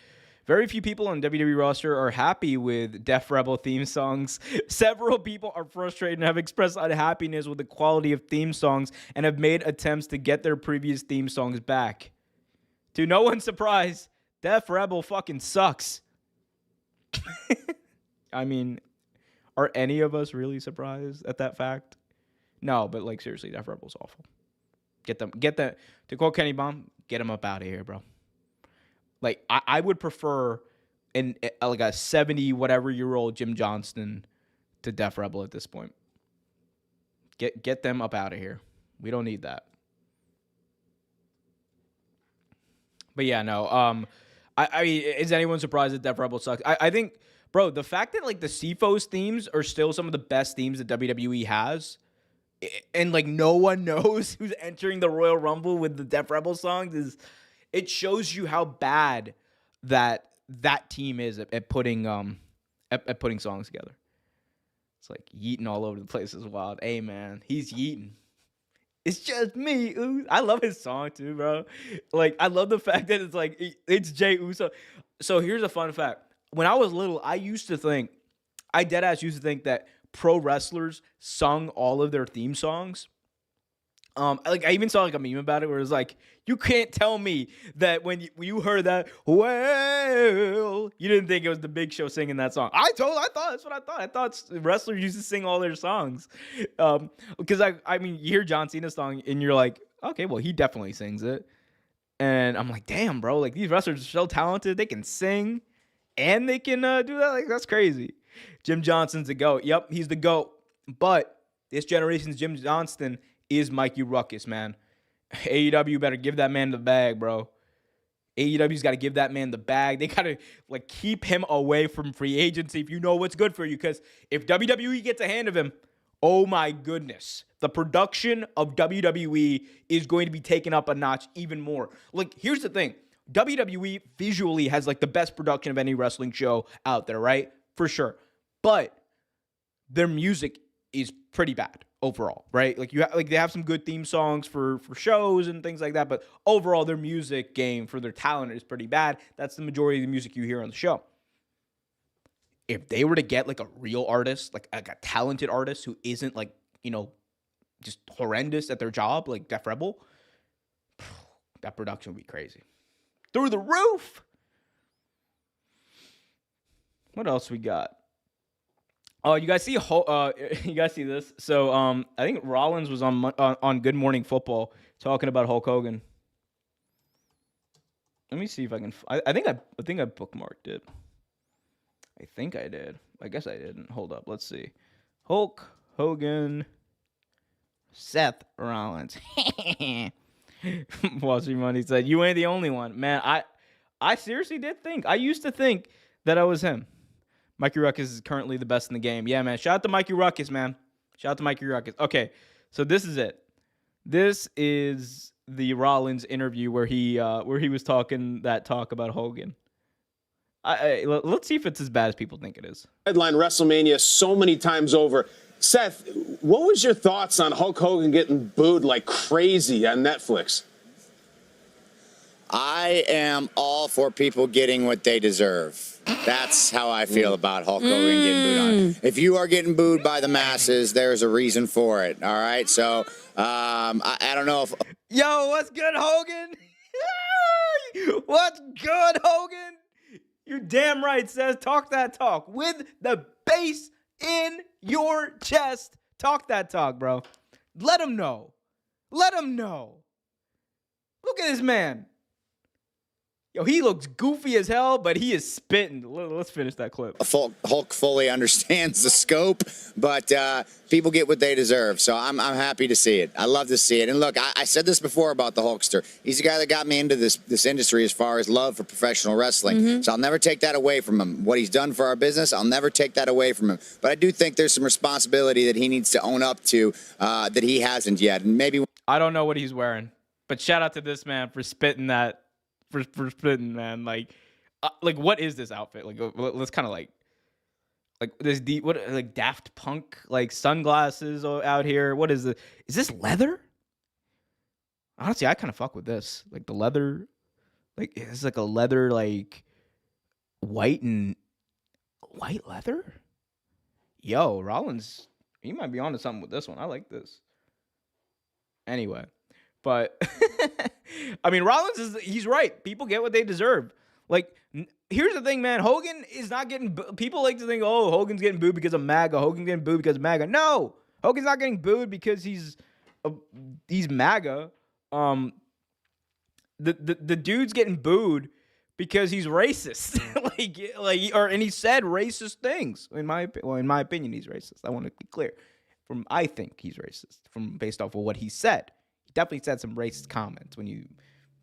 Very few people on WWE roster are happy with Def Rebel theme songs. Several people are frustrated and have expressed unhappiness with the quality of theme songs and have made attempts to get their previous theme songs back. To no one's surprise, Def Rebel fucking sucks. I mean, are any of us really surprised at that fact? No, but like seriously, Def Rebel's awful. Get that. To quote Kenny Baum, get them up out of here, bro. Like I would prefer like a 70 whatever year old Jim Johnston to Def Rebel at this point. Get them up out of here. We don't need that. But yeah, no. I mean, is anyone surprised that Def Rebel sucks? I think, bro, the fact that like the CFO's themes are still some of the best themes that WWE has, and like no one knows who's entering the Royal Rumble with the Def Rebel songs, it shows you how bad that team is at putting putting songs together. It's like yeeting all over the place is wild. Hey man, he's yeeting. It's just me. Ooh. I love his song too, bro. Like I love the fact that it's like it's Jay Uso. So here's a fun fact. When I was little, I deadass used to think that pro wrestlers sung all of their theme songs. Like I even saw like a meme about it where it was like, you can't tell me that when you heard that, well, you didn't think it was the Big Show singing that song. I thought that's what I thought. I thought wrestlers used to sing all their songs. Because I mean, you hear John Cena's song and you're like, okay, well, he definitely sings it. And I'm like, damn, bro, like these wrestlers are so talented. They can sing and they can do that. Like that's crazy. Jim Johnston's the GOAT. Yep, he's the GOAT. But this generation's Jim Johnston is Mikey Ruckus, man. AEW better give that man the bag, bro. AEW's got to give that man the bag. They got to like keep him away from free agency if you know what's good for you. Because if WWE gets a hand of him, oh my goodness, the production of WWE is going to be taken up a notch even more. Like, here's the thing. WWE visually has like the best production of any wrestling show out there, right? For sure. But their music is pretty bad overall, right? Like they have some good theme songs for shows and things like that, but overall their music game for their talent is pretty bad. That's the majority of the music you hear on the show. If they were to get like a real artist, like a talented artist who isn't like, just horrendous at their job, like Def Rebel, that production would be crazy. Through the roof. What else we got? Oh, you guys see this? So, I think Rollins was on Good Morning Football talking about Hulk Hogan. Let me see if I can. I think I bookmarked it. I think I did. I guess I didn't. Hold up. Let's see. Hulk Hogan, Seth Rollins. Wall Street Money said, "You ain't the only one, man." I seriously did think. I used to think that I was him. Mikey Ruckus is currently the best in the game. Yeah, man. Shout out to Mikey Ruckus, man. Shout out to Mikey Ruckus. Okay, so this is it. This is the Rollins interview where he was talking that talk about Hogan. Let's see if it's as bad as people think it is. Headline WrestleMania so many times over. Seth, what was your thoughts on Hulk Hogan getting booed like crazy on Netflix? I am all for people getting what they deserve. That's how I feel about Hulk Hogan getting booed on. If you are getting booed by the masses, there's a reason for it. All right, so I don't know if. Yo, what's good, Hogan? What's good, Hogan? You're damn right, says talk that talk with the bass in your chest. Talk that talk, bro. Let him know. Let him know. Look at this man. Yo, he looks goofy as hell, but he is spitting. Let's finish that clip. Hulk fully understands the scope, but people get what they deserve. So I'm happy to see it. I love to see it. And look, I said this before about the Hulkster. He's the guy that got me into this industry as far as love for professional wrestling. Mm-hmm. So I'll never take that away from him. What he's done for our business, I'll never take that away from him. But I do think there's some responsibility that he needs to own up to that he hasn't yet. And maybe I don't know what he's wearing, but shout out to this man for spitting that. For spitting, man, like what is this outfit? Like, let's kind of like this deep, what like Daft Punk like sunglasses out here. What is it? Is this leather? Honestly, I kind of fuck with this. Like the leather, like it's like a leather like white leather. Yo, Rollins, he might be onto something with this one. I like this. Anyway. But, I mean, Rollins he's right. People get what they deserve. Like, here's the thing, man. Hogan is not getting people like to think, oh, Hogan's getting booed because of MAGA. Hogan's getting booed because of MAGA. No, Hogan's not getting booed because he's MAGA. The dude's getting booed because he's racist. And he said racist things. In my opinion, he's racist. I want to be clear. I think he's racist based off of what he said. He definitely said some racist comments when you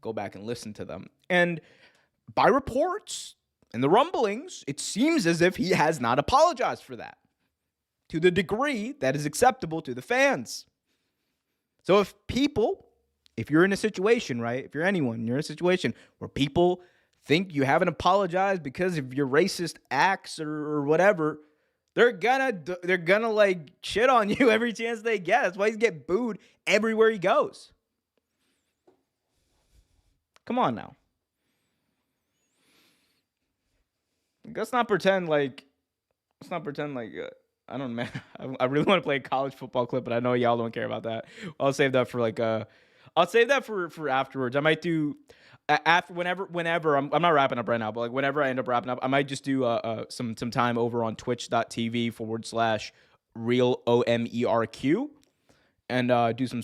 go back and listen to them. And by reports and the rumblings, it seems as if he has not apologized for that to the degree that is acceptable to the fans. So if you're in a situation, right? If you're anyone, you're in a situation where people think you haven't apologized because of your racist acts or whatever, they're gonna like shit on you every chance they get. That's why he's getting booed everywhere he goes. Come on now. Let's not pretend like I don't know, man. I really want to play a college football clip, but I know y'all don't care about that. I'll save that for for afterwards. I might do after whenever I'm not wrapping up right now, but like whenever I end up wrapping up, I might just do some time over on twitch.tv/real OMERQ and do some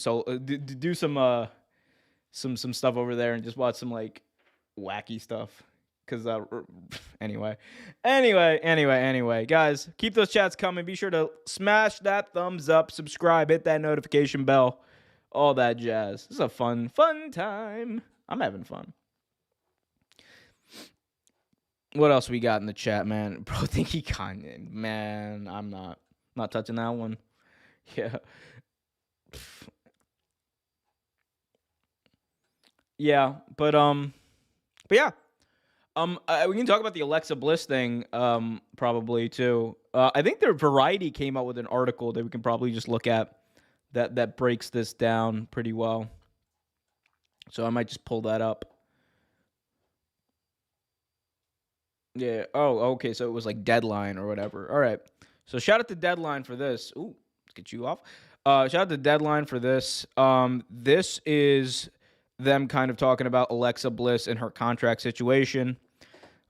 some stuff over there and just watch some like wacky stuff. Cause anyway, guys, keep those chats coming. Be sure to smash that thumbs up, subscribe, hit that notification bell, all that jazz. This is a fun time. I'm having fun. What else we got in the chat, man? Bro, think he Kanye. Man, I'm not touching that one. Yeah. Yeah, but yeah. We can talk about the Alexa Bliss thing, probably too. I think their Variety came out with an article that we can probably just look at that breaks this down pretty well. So I might just pull that up. Yeah. Oh, okay. So it was like Deadline or whatever. All right. So shout out to Deadline for this. Ooh, let's get you off. Shout out to Deadline for this. This is them kind of talking about Alexa Bliss and her contract situation.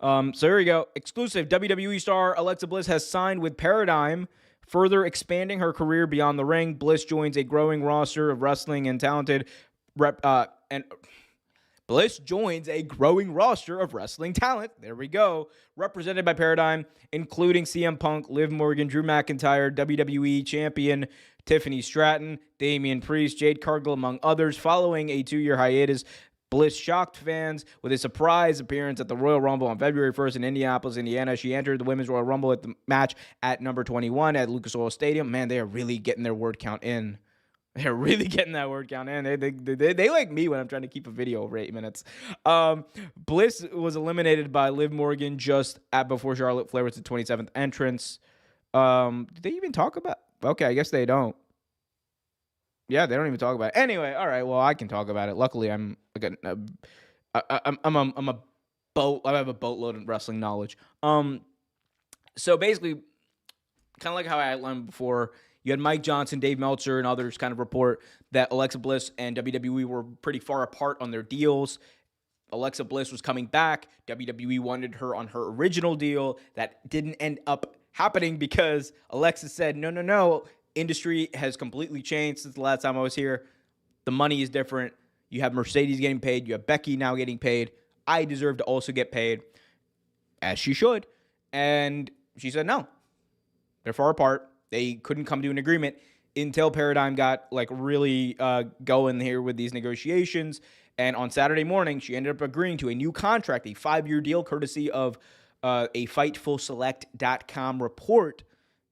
So here we go. Exclusive. WWE star Alexa Bliss has signed with Paradigm, further expanding her career beyond the ring. Bliss joins a growing roster of wrestling and talented Bliss joins a growing roster of wrestling talent. There we go. Represented by Paradigm, including CM Punk, Liv Morgan, Drew McIntyre, WWE champion Tiffany Stratton, Damian Priest, Jade Cargill, among others. Following a 2-year hiatus, Bliss shocked fans with a surprise appearance at the Royal Rumble on February 1st in Indianapolis, Indiana. She entered the Women's Royal Rumble at the match at number 21 at Lucas Oil Stadium. Man, they are really getting their word count in. They're really getting that word count in. They like me when I'm trying to keep a video over 8 minutes. Bliss was eliminated by Liv Morgan just before Charlotte Flair was the 27th entrance. Did they even talk about? Okay, I guess they don't. Yeah, they don't even talk about it. Anyway, all right. Well, I can talk about it. Luckily, I have a boatload of wrestling knowledge. So basically, kind of like how I outlined before. You had Mike Johnson, Dave Meltzer, and others kind of report that Alexa Bliss and WWE were pretty far apart on their deals. Alexa Bliss was coming back. WWE wanted her on her original deal. That didn't end up happening because Alexa said, no, industry has completely changed since the last time I was here. The money is different. You have Mercedes getting paid. You have Becky now getting paid. I deserve to also get paid, as she should. And she said, no, they're far apart. They couldn't come to an agreement until Paradigm got like really going here with these negotiations. And on Saturday morning, she ended up agreeing to a new contract, a 5-year deal courtesy of a FightfulSelect.com report.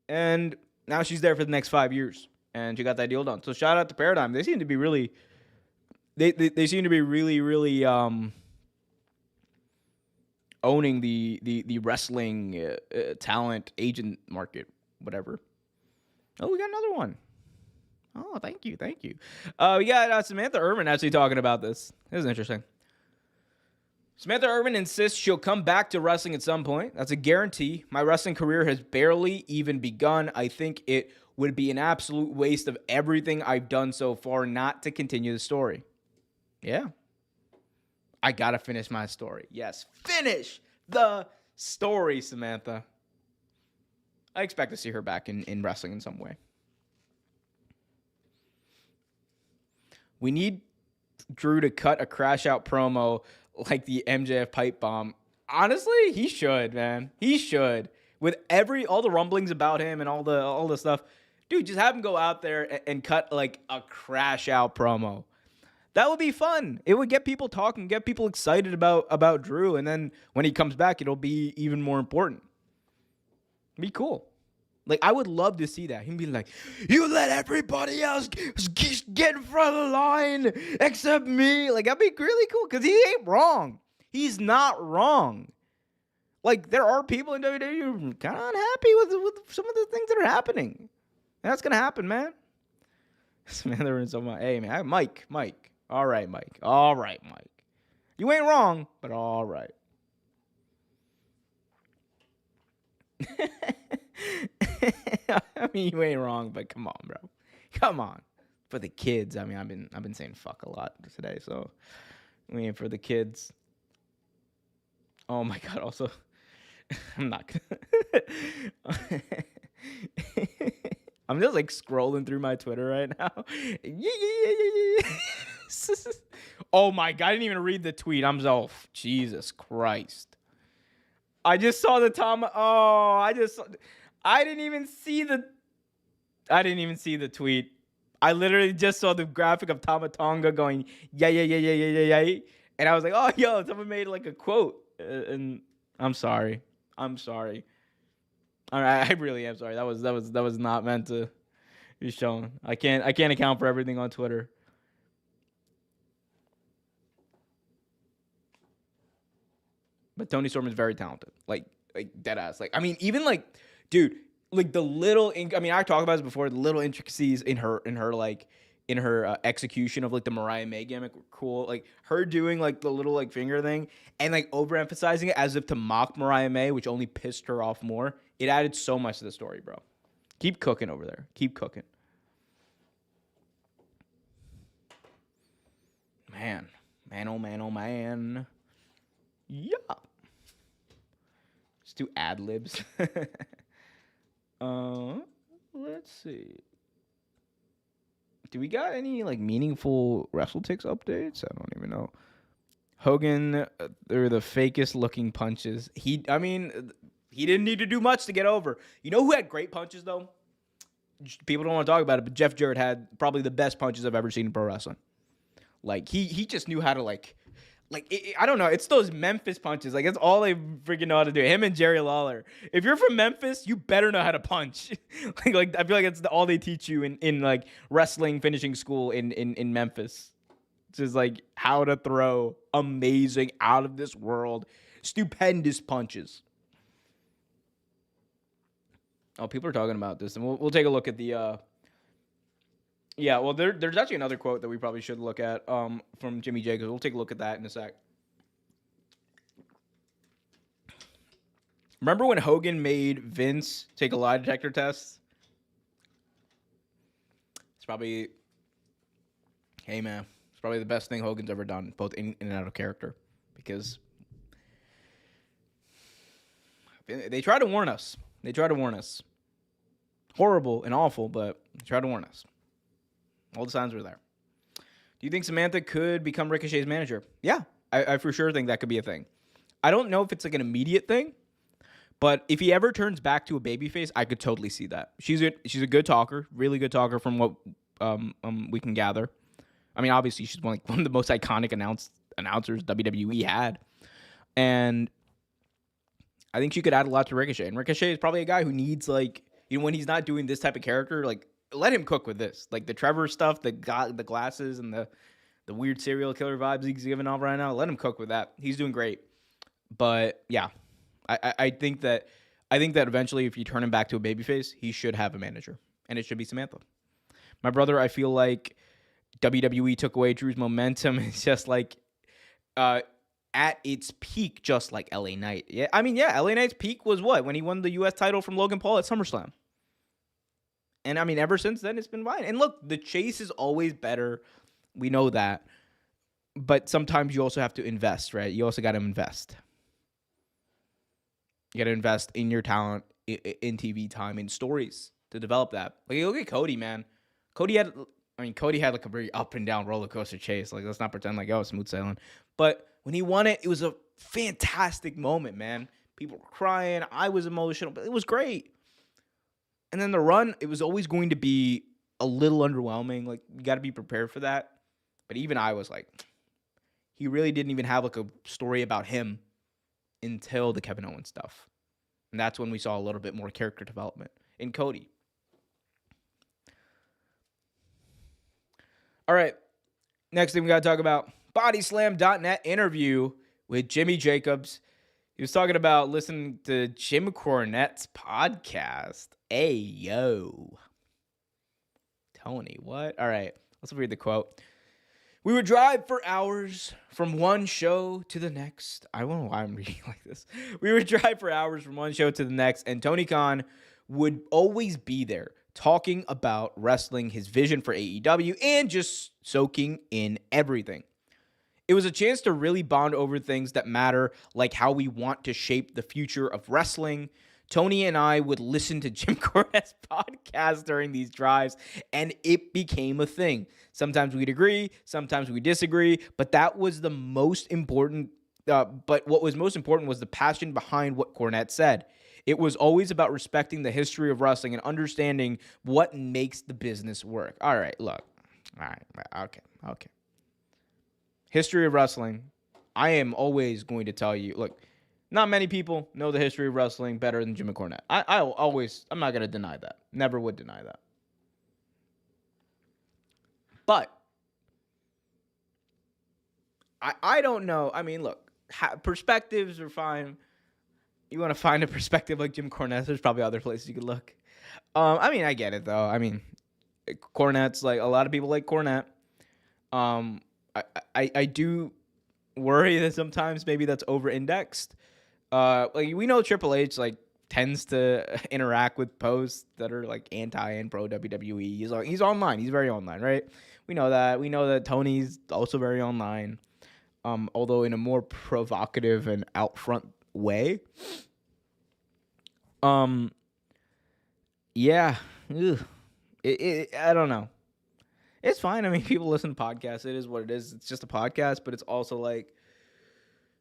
And now she's there for the next 5 years. And she got that deal done. So shout out to Paradigm. They seem to be really, they seem to be really owning the wrestling talent agent market, whatever. Oh, we got another one. Oh, thank you. We got Samantha Irvin actually talking about this. This is interesting. Samantha Irvin insists she'll come back to wrestling at some point. That's a guarantee. My wrestling career has barely even begun. I think it would be an absolute waste of everything I've done so far not to continue the story. Yeah. I gotta finish my story. Yes, finish the story, Samantha. I expect to see her back in wrestling in some way. We need Drew to cut a crash out promo like the MJF pipe bomb. Honestly, he should, man. He should. With all the rumblings about him and all the stuff, dude, just have him go out there and cut like a crash out promo. That would be fun. It would get people talking, get people excited about Drew, and then when he comes back, it'll be even more important. Be cool. Like, I would love to see that. He'd be like, you let everybody else get in front of the line except me. Like, that'd be really cool because he ain't wrong. He's not wrong. Like, there are people in WWE who are kind of unhappy with some of the things that are happening. And that's going to happen, man. Man, they're in so much. Hey, man, Mike. All right, Mike. You ain't wrong, but all right. I mean, you ain't wrong, but come on, bro. Come on. For the kids. I mean, I've been saying fuck a lot today, so I mean for the kids. Oh my god, also I'm not gonna I'm just like scrolling through my Twitter right now. Oh my god, I didn't even read the tweet. Jesus Christ. I just saw the Tom. Oh, I didn't even see the tweet. I literally just saw the graphic of Tama Tonga going, yeah. And I was like, oh, yo, someone made like a quote. And I'm sorry. All right, I really am sorry. That was not meant to be shown. I can't account for everything on Twitter. But Toni Storm is very talented. Like dead ass. Like, I mean, even like, dude, like the little, I mean, I talked about this before, the little intricacies in her execution of like the Mariah May gimmick were cool. Like her doing like the little like finger thing and like overemphasizing it as if to mock Mariah May, which only pissed her off more. It added so much to the story, bro. Keep cooking over there. Keep cooking. Man, oh man. Yeah. Just do ad libs. Let's see. Do we got any like meaningful WrestleTix updates? I don't even know. Hogan, they're the fakest looking punches. He didn't need to do much to get over. You know who had great punches though? People don't want to talk about it, but Jeff Jarrett had probably the best punches I've ever seen in pro wrestling. Like he just knew how to I don't know. It's those Memphis punches. Like, that's all they freaking know how to do. Him and Jerry Lawler. If you're from Memphis, you better know how to punch. like I feel like that's all they teach you in like wrestling finishing school in Memphis. It's just like how to throw amazing, out of this world, stupendous punches. Oh, people are talking about this, and we'll take a look at the. Yeah, well, there's actually another quote that we probably should look at from Jimmy J, because we'll take a look at that in a sec. Remember when Hogan made Vince take a lie detector test? It's probably the best thing Hogan's ever done, both in and out of character, because they try to warn us. Horrible and awful, but they try to warn us. All the signs were there. Do you think Samantha could become Ricochet's manager? Yeah, I for sure think that could be a thing. I don't know if it's like an immediate thing, but if he ever turns back to a babyface, I could totally see that. She's a good talker, really good talker from what we can gather. I mean, obviously, she's one of the most iconic announcers WWE had. And I think she could add a lot to Ricochet. And Ricochet is probably a guy who needs, like, you know, when he's not doing this type of character, like, let him cook with this. Like the Trevor stuff, the glasses and the weird serial killer vibes he's giving off right now. Let him cook with that. He's doing great. But yeah, I think that eventually if you turn him back to a babyface, he should have a manager. And it should be Samantha. My brother, I feel like WWE took away Drew's momentum. It's just like at its peak, just like LA Knight. Yeah, I mean, yeah, LA Knight's peak was what? When he won the US title from Logan Paul at SummerSlam. And, I mean, ever since then, it's been fine. And, look, the chase is always better. We know that. But sometimes you also have to invest, right? You also got to invest. You got to invest in your talent, in TV time, in stories to develop that. Like, look at Cody, man. Cody had like a very up and down roller coaster chase. Like, let's not pretend like, oh, smooth sailing. But when he won it was a fantastic moment, man. People were crying. I was emotional, but it was great. And then the run, it was always going to be a little underwhelming. Like, you got to be prepared for that. But even I was like, he really didn't even have like a story about him until the Kevin Owens stuff. And that's when we saw a little bit more character development in Cody. All right. Next thing we got to talk about, Bodyslam.net interview with Jimmy Jacobs. He was talking about listening to Jim Cornette's podcast. Hey, yo. Tony, what? All right. Let's read the quote. We would drive for hours from one show to the next. I don't know why I'm reading like this. We would drive for hours from one show to the next, and Tony Khan would always be there talking about wrestling, his vision for AEW, and just soaking in everything. It was a chance to really bond over things that matter, like how we want to shape the future of wrestling. Tony and I would listen to Jim Cornette's podcast during these drives, and it became a thing. Sometimes we'd agree, sometimes we disagree, but that was the most important. But what was most important was the passion behind what Cornette said. It was always about respecting the history of wrestling and understanding what makes the business work. All right, look. All right, okay. History of wrestling. I am always going to tell you, look, not many people know the history of wrestling better than Jimmy Cornette. I'm not going to deny that. Never would deny that. But I don't know. I mean, look, perspectives are fine. You want to find a perspective like Jim Cornette, there's probably other places you could look. I mean, I get it, though. I mean, Cornette's like, a lot of people like Cornette. I do worry that sometimes maybe that's over-indexed. Like, we know Triple H like tends to interact with posts that are like anti and pro WWE. He's online. He's very online, right? We know that. We know that Tony's also very online, although in a more provocative and out front way. Yeah. Ugh. I don't know. It's fine. I mean, people listen to podcasts. It is what it is. It's just a podcast, but it's also like,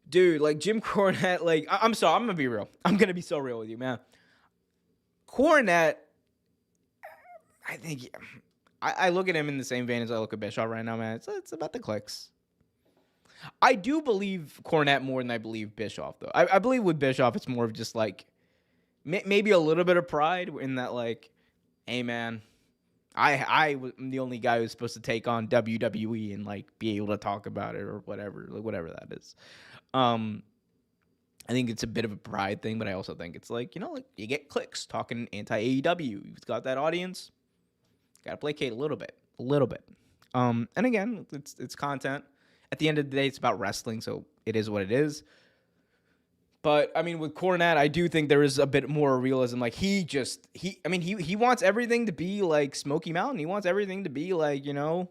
dude, like Jim Cornette, like, I'm sorry, I'm going to be real. I'm going to be so real with you, man. Cornette, I think, I look at him in the same vein as I look at Bischoff right now, man. It's about the clicks. I do believe Cornette more than I believe Bischoff, though. I believe with Bischoff, it's more of just like, maybe a little bit of pride in that, like, hey, man, I'm the only guy who's supposed to take on WWE and, like, be able to talk about it or whatever, like, whatever that is. I think it's a bit of a pride thing, but I also think it's like, you know, like, you get clicks talking anti-AEW. You've got that audience. Got to placate a little bit. And again, it's content. At the end of the day, it's about wrestling, so it is what it is. But, I mean, with Cornette, I do think there is a bit more realism. Like, he wants everything to be like Smoky Mountain. He wants everything to be like, you know,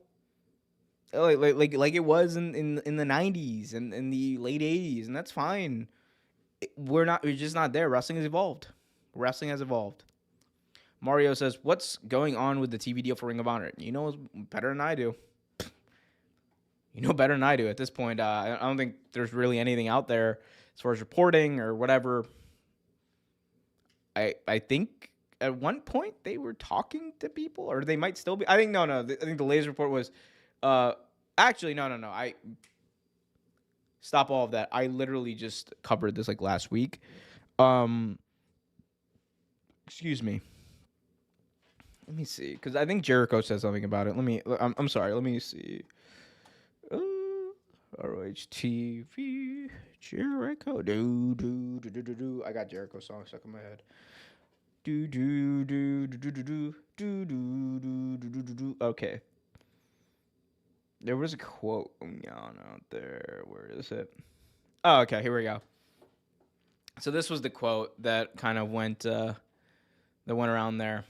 like it was in the 90s and in the late 80s, and that's fine. We're just not there. Wrestling has evolved. Mario says, what's going on with the TV deal for Ring of Honor? You know better than I do. You know better than I do at this point. I don't think there's really anything out there as far as reporting or whatever. I think at one point they were talking to people, or they might still be. I think no. I think the latest report was, actually no. I stop all of that. I literally just covered this like last week. Excuse me. Let me see, because I think Jericho said something about it. I'm sorry. Let me see. ROH TV Jericho. Do. I got Jericho song stuck in my head. Do. Okay. There was a quote out there. Where is it? Oh, okay. Here we go. So this was the quote that kind of went around there.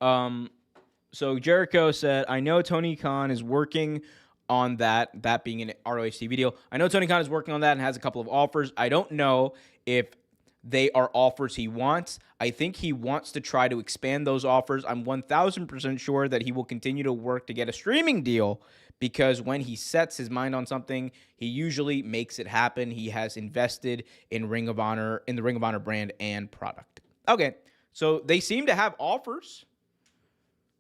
So Jericho said, I know Tony Khan is working on that being an ROH TV deal. I know Tony Khan is working on that and has a couple of offers. I don't know if they are offers he wants. I think he wants to try to expand those offers. I'm 1,000% sure that he will continue to work to get a streaming deal, because when he sets his mind on something, he usually makes it happen. He has invested in Ring of Honor, in the Ring of Honor brand and product. Okay, so they seem to have offers.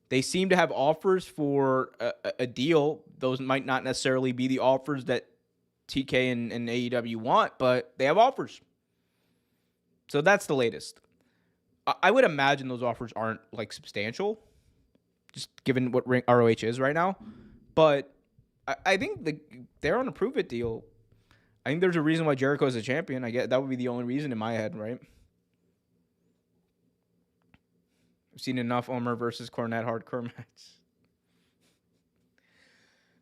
They seem to have offers for a deal. Those might not necessarily be the offers that TK and AEW want, but they have offers. So that's the latest. I would imagine those offers aren't like substantial, just given what ROH is right now. But I think they're on a prove it deal. I think there's a reason why Jericho is a champion. I get that would be the only reason in my head, right? I've seen enough Omer versus Cornette hardcore match.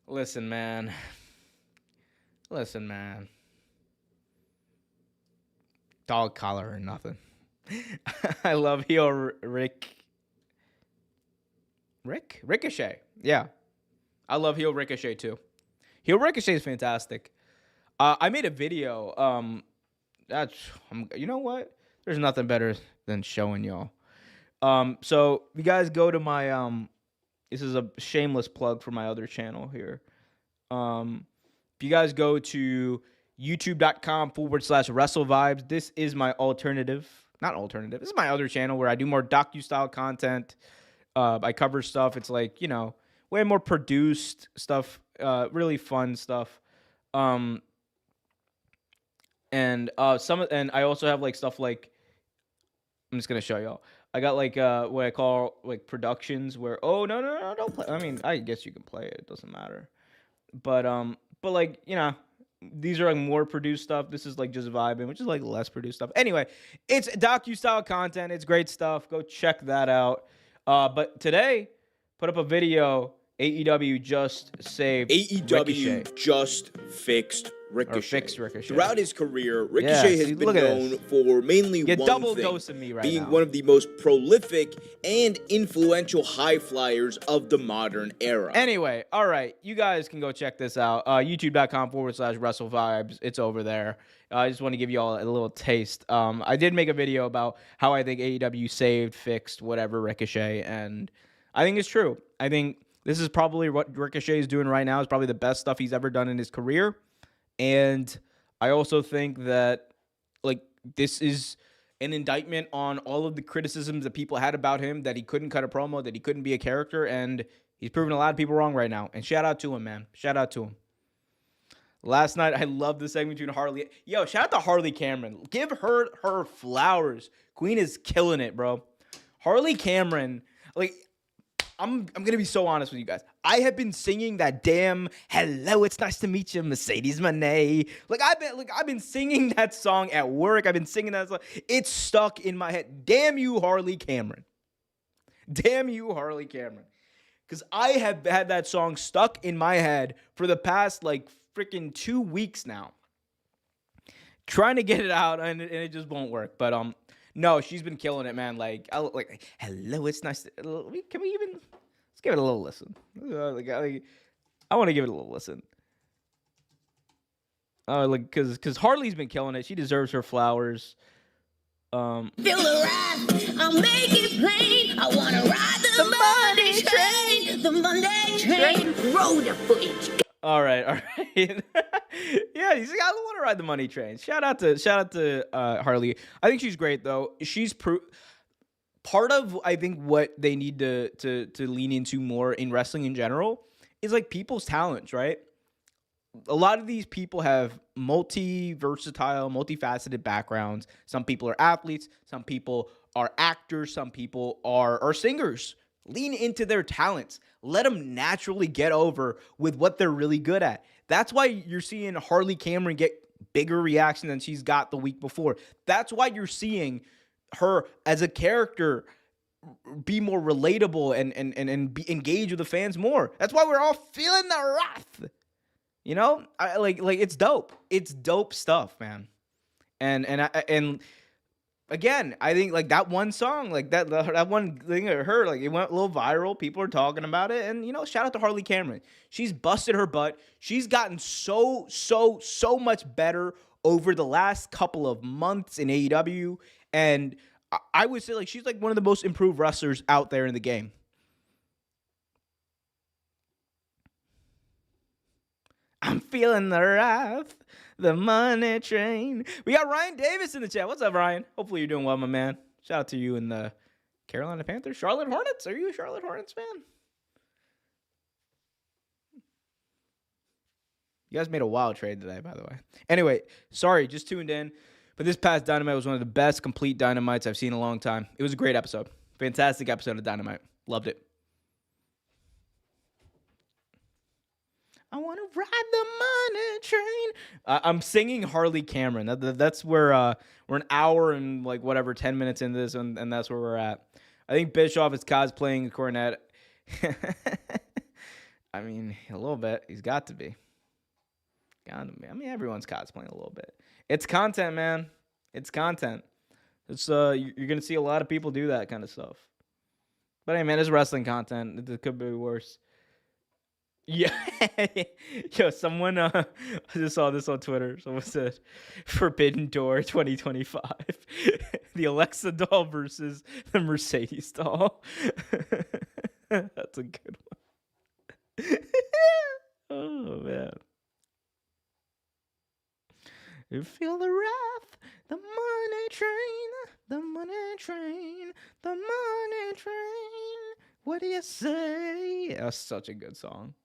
Listen, man. Dog collar or nothing. I love heel Ricochet. Yeah. I love heel Ricochet too. Heel Ricochet is fantastic. I made a video. You know what? There's nothing better than showing y'all. So you guys go to my this is a shameless plug for my other channel here. If you guys go to youtube.com/WrestleVibes, this is my this is my other channel where I do more docu-style content. I cover stuff. It's like, way more produced stuff, really fun stuff. And I also have like stuff like, I'm just gonna show y'all. I got like what I call like productions where, oh no, don't play. I mean, I guess you can play it. It doesn't matter. But like, these are like more produced stuff. This is like just vibing, which is like less produced stuff. Anyway, it's docu-style content. It's great stuff. Go check that out. But today, put up a video. AEW just saved Ricochet. Just fixed Ricochet. Ricochet. Throughout his career, Ricochet has been known for mainly one double thing, dosing me right being now. one of the most prolific and influential high flyers of the modern era. Anyway, all right, you guys can go check this out. YouTube.com/WrestleVibes. It's over there. I just want to give you all a little taste. I did make a video about how I think AEW saved, fixed, whatever Ricochet, and I think it's true. I think this is probably what Ricochet is doing right now. Is probably the best stuff he's ever done in his career. And I also think that, like, this is an indictment on all of the criticisms that people had about him, that he couldn't cut a promo, that he couldn't be a character, and he's proven a lot of people wrong right now. And shout out to him, man. Shout out to him. Last night, I loved the segment between Harley. Yo, shout out to Harley Cameron. Give her flowers. Queen is killing it, bro. Harley Cameron, like, I'm gonna be so honest with you guys. I have been singing that damn "Hello, it's nice to meet you, Mercedes Moné." I've been singing that song at work. I've been singing that song. It's stuck in my head. Damn you, Harley Cameron. Damn you, Harley Cameron. Because I have had that song stuck in my head for the past like freaking 2 weeks now. Trying to get it out and it just won't work. But no, she's been killing it, man. Like, hello, it's nice. Can we even? Let's give it a little listen. I want to give it a little listen. Because Harley's been killing it. She deserves her flowers. Feel the wrath, I'll make it plain. I want to ride the Monday train. The Monday train. Road to footage. All right. Yeah, you see, I want to ride the money train. Shout out to Harley. I think she's great though. She's part of, I think, what they need to lean into more in wrestling in general is like people's talents, right? A lot of these people have multi-versatile, multifaceted backgrounds. Some people are athletes, some people are actors, some people are singers. Lean into their talents. Let them naturally get over with what they're really good at. That's why you're seeing Harley Cameron get bigger reaction than she's got the week before. That's why you're seeing her as a character be more relatable and be engaged with the fans more. That's why we're all feeling the wrath. You know, like it's dope. It's dope stuff, man. And again, I think like that one song, like that one thing of her, like it went a little viral. People are talking about it, and shout out to Harley Cameron. She's busted her butt. She's gotten so much better over the last couple of months in AEW, and I would say like she's like one of the most improved wrestlers out there in the game. I'm feeling the wrath, the money train. We got Ryan Davis in the chat. What's up, Ryan? Hopefully you're doing well, my man. Shout out to you and the Carolina Panthers. Charlotte Hornets? Are you a Charlotte Hornets fan? You guys made a wild trade today, by the way. Anyway, sorry, just tuned in. But this past Dynamite was one of the best complete Dynamites I've seen in a long time. It was a great episode. Fantastic episode of Dynamite. Loved it. I want to ride the money train. I'm singing Harley Cameron. That's where we're an hour and like whatever 10 minutes into this, and that's where we're at. I think Bischoff is cosplaying the Cornette. I mean, a little bit. He's got to be. I mean, everyone's cosplaying a little bit. It's content, man. It's content. It's you're gonna see a lot of people do that kind of stuff. But hey, man, it's wrestling content. It could be worse. Yeah. Yo, someone I just saw this on Twitter. Someone said Forbidden Door 2025. The Alexa doll versus the Mercedes doll. That's a good one. Oh man. You feel the wrath, the money train, the money train, the money train. What do you say? That's such a good song.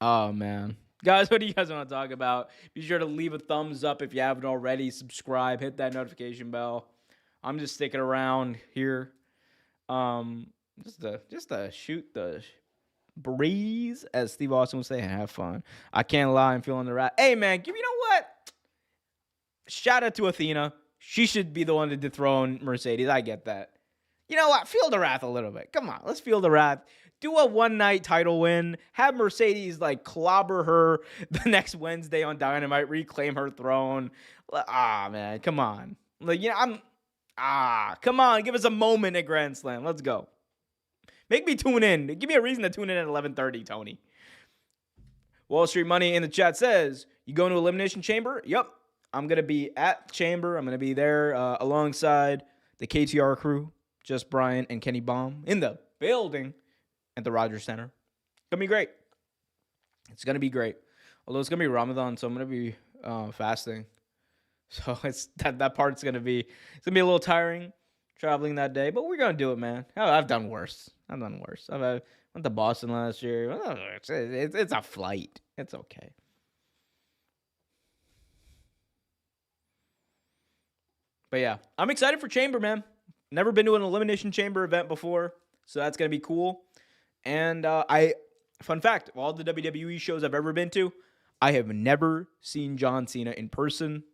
Oh, man. Guys, what do you guys want to talk about? Be sure to leave a thumbs up if you haven't already. Subscribe. Hit that notification bell. I'm just sticking around here. Just to shoot the breeze, as Steve Austin would say, and have fun. I can't lie. I'm feeling the wrath. Hey, man, you know what? Shout out to Athena. She should be the one to dethrone Mercedes. I get that. You know what? Feel the wrath a little bit. Come on. Let's feel the wrath. Do a one-night title win. Have Mercedes, like, clobber her the next Wednesday on Dynamite. Reclaim her throne. Man. Come on. Like, come on. Give us a moment at Grand Slam. Let's go. Make me tune in. Give me a reason to tune in at 11:30, Tony. Wall Street Money in the chat says, you going to Elimination Chamber? Yep. I'm going to be at Chamber. I'm going to be there alongside the KTR crew, Just Brian and Kenny Baum, in the building at the Rogers Center. It's going to be great. It's going to be great. Although it's going to be Ramadan, so I'm going to be fasting. So it's that part's going to be, it's going to be a little tiring traveling that day, but we're going to do it, man. I've done worse. I went to Boston last year. It's a flight. It's okay. But yeah, I'm excited for Chamber, man. Never been to an Elimination Chamber event before, so that's going to be cool. And fun fact, of all the WWE shows I've ever been to, I have never seen John Cena in person.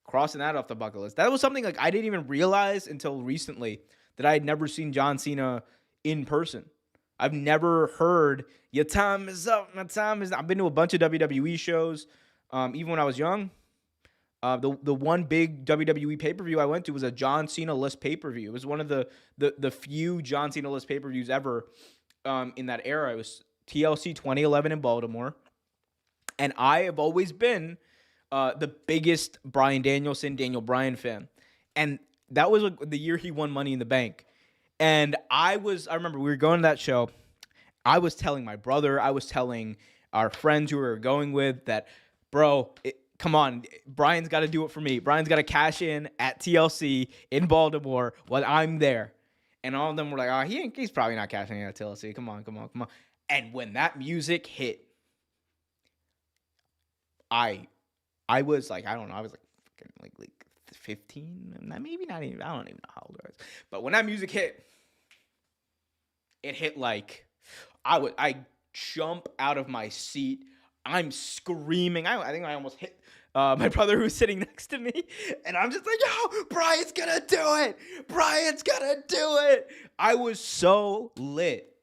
Crossing that off the bucket list. That was something like I didn't even realize until recently that I had never seen John Cena in person. I've never heard, your time is up, my time is up. I've been to a bunch of WWE shows, even when I was young. The one big WWE pay-per-view I went to was a John Cena-less pay-per-view. It was one of the few John Cena-less pay-per-views ever in that era. It was TLC 2011 in Baltimore. And I have always been the biggest Daniel Bryan fan. And that was like the year he won Money in the Bank. And I remember we were going to that show. I was telling my brother, I was telling our friends who we were going with that, bro, come on, Brian's got to do it for me. Brian's got to cash in at TLC in Baltimore while I'm there. And all of them were like, he's probably not cashing in at TLC. Come on. And when that music hit, I was like, I don't know, I was like 15, maybe not even, I don't even know how old I was. But when that music hit, it hit like, I jump out of my seat. I'm screaming. I think I almost hit my brother who was sitting next to me. And I'm just like, yo, Brian's gonna do it. Brian's gonna do it. I was so lit.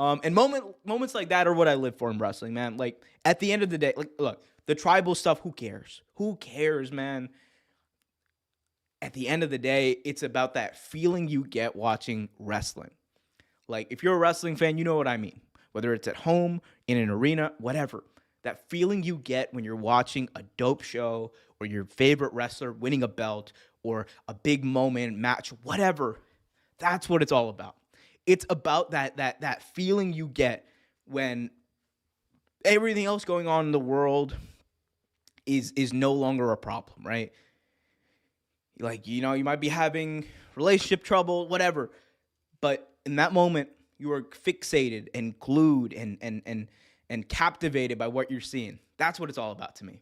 And moments like that are what I live for in wrestling, man. Like, at the end of the day, like, look, the tribal stuff, who cares? Who cares, man? At the end of the day, it's about that feeling you get watching wrestling. Like, if you're a wrestling fan, you know what I mean. Whether it's at home, in an arena, whatever. That feeling you get when you're watching a dope show or your favorite wrestler winning a belt or a big moment, match, whatever. That's what it's all about. It's about that feeling you get when everything else going on in the world is no longer a problem, right? Like, you know, you might be having relationship trouble, whatever. But in that moment, you are fixated and glued and captivated by what you're seeing. That's what it's all about to me.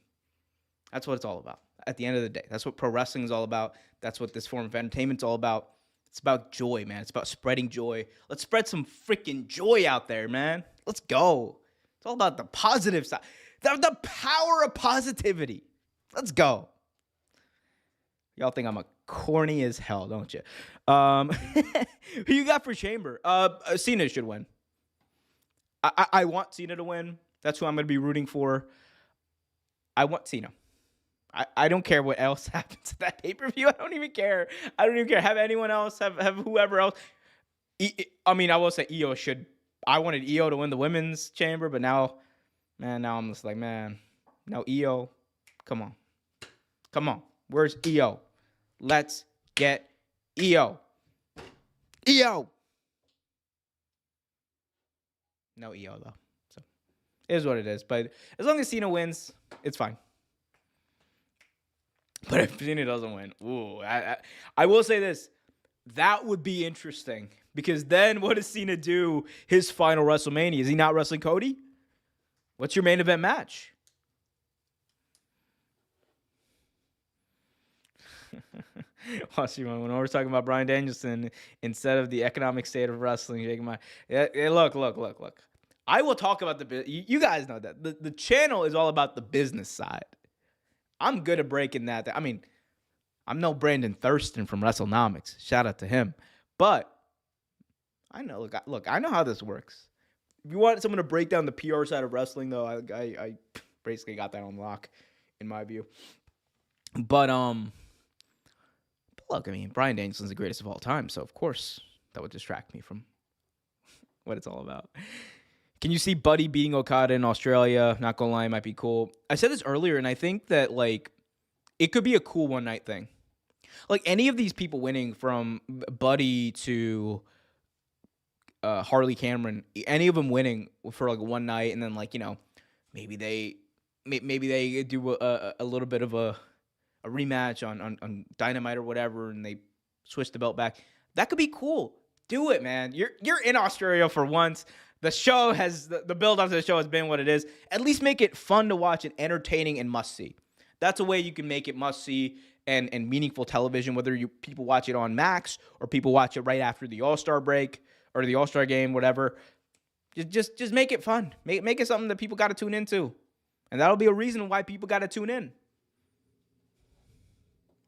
That's what it's all about at the end of the day. That's what pro wrestling is all about. That's what this form of entertainment's all about. It's about joy, man. It's about spreading joy. Let's spread some freaking joy out there, man. Let's go. It's all about the positive side. The power of positivity. Let's go. Y'all think I'm a corny as hell, don't you? Who you got for Chamber? Cena should win. I want Cena to win. That's who I'm going to be rooting for. I want Cena. I don't care what else happens at that pay-per-view. I don't even care. Have anyone else, have whoever else. I mean, I will say Io should. I wanted Io to win the women's chamber, but now I'm just like, man, now Io, come on. Where's Io? Let's get Io. Io. No Io, though. So it is what it is. But as long as Cena wins, it's fine. But if Cena doesn't win, ooh, I will say this. That would be interesting. Because then what does Cena do his final WrestleMania? Is he not wrestling Cody? What's your main event match? When we're talking about Bryan Danielson, instead of the economic state of wrestling, shaking my look. I will talk about you guys know that the channel is all about the business side. I'm good at breaking that. I mean, I'm no Brandon Thurston from WrestleNomics. Shout out to him. But I know. Look, I know how this works. If you want someone to break down the PR side of wrestling, though, I basically got that on lock, in my view. But look, I mean, Bryan Danielson's the greatest of all time, so of course that would distract me from what it's all about. Can you see Buddy beating Okada in Australia? Not gonna lie, it might be cool. I said this earlier, and I think that, like, it could be a cool one-night thing. Like, any of these people winning, from Buddy to Harley Cameron, any of them winning for, like, one night, and then, like, you know, maybe they do a little bit of a rematch on Dynamite or whatever, and they switch the belt back. That could be cool. Do it, man. You're in Australia for once. The show has the build up to the show has been what it is. At least make it fun to watch and entertaining and must see. That's a way you can make it must see and meaningful television. Whether people watch it on Max or people watch it right after the All-Star break or the All-Star game, whatever. Just make it fun. Make it something that people got to tune into, and that'll be a reason why people got to tune in.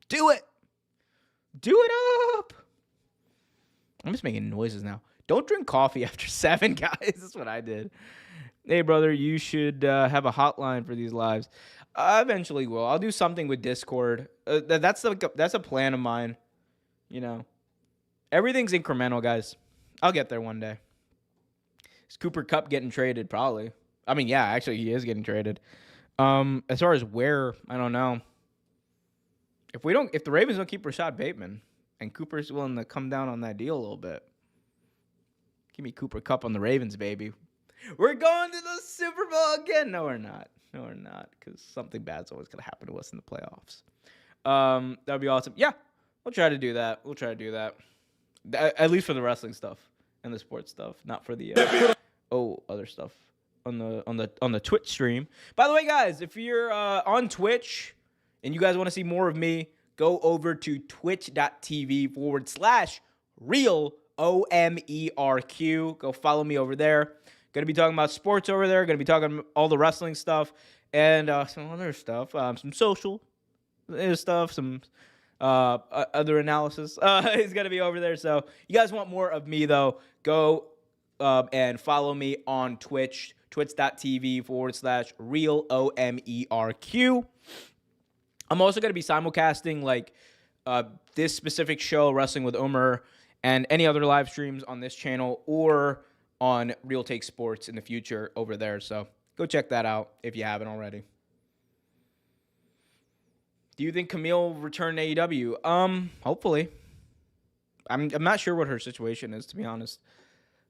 Do it. Do it up. I'm just making noises now. Don't drink coffee after 7, guys. That's what I did. Hey, brother, you should have a hotline for these lives. I eventually will. I'll do something with Discord. That's a plan of mine. You know, everything's incremental, guys. I'll get there one day. Is Cooper Kupp getting traded? Probably. I mean, yeah, actually, he is getting traded. As far as where, I don't know. If the Ravens don't keep Rashad Bateman and Cooper's willing to come down on that deal a little bit, give me Cooper Kupp on the Ravens, baby. We're going to the Super Bowl again. No, we're not. Because something bad's always going to happen to us in the playoffs. That would be awesome. Yeah, we'll try to do that. At least for the wrestling stuff and the sports stuff, not for the other stuff on the Twitch stream. By the way, guys, if you're on Twitch and you guys want to see more of me, go over to twitch.tv/real OMERQ. Go follow me over there. Going to be talking about sports over there. Going to be talking all the wrestling stuff and some other stuff. Some social stuff, some other analysis is going to be over there. So you guys want more of me, though, go and follow me on Twitch, twitch.tv/real OMERQ. I'm also going to be simulcasting like this specific show, Wrestling with Omer, and any other live streams on this channel or on Real Take Sports in the future over there. So go check that out if you haven't already. Do you think Camille will return to AEW? Hopefully. I'm not sure what her situation is, to be honest.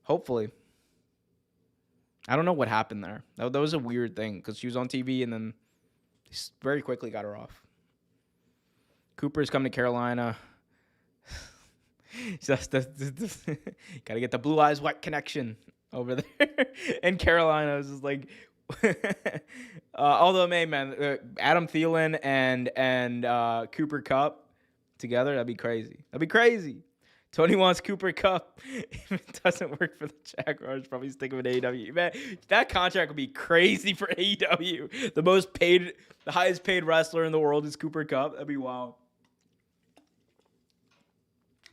Hopefully. I don't know what happened there. That was a weird thing because she was on TV and then very quickly got her off. Cooper's coming to Carolina. Gotta get the Blue Eyes White connection over there. And Carolina is just like, although, man, Adam Thielen and Cooper Kupp together, that'd be crazy. That'd be crazy. Tony wants Cooper Kupp. If it doesn't work for the Jaguars, probably stick with AEW. Man, that contract would be crazy for AEW. The highest paid wrestler in the world is Cooper Kupp. That'd be wild.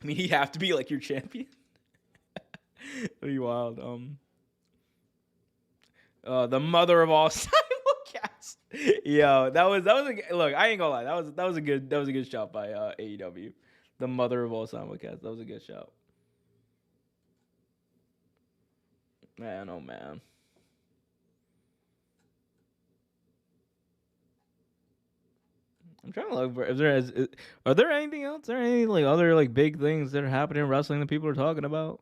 I mean, he'd have to be like your champion. That'd be wild. The mother of all simulcasts. Yo, that was a, look. I ain't gonna lie. That was a good shot by AEW. The mother of all simulcasts. That was a good shot. Man, oh man. I'm trying to look for are there anything else? Are there any like other like big things that are happening in wrestling that people are talking about?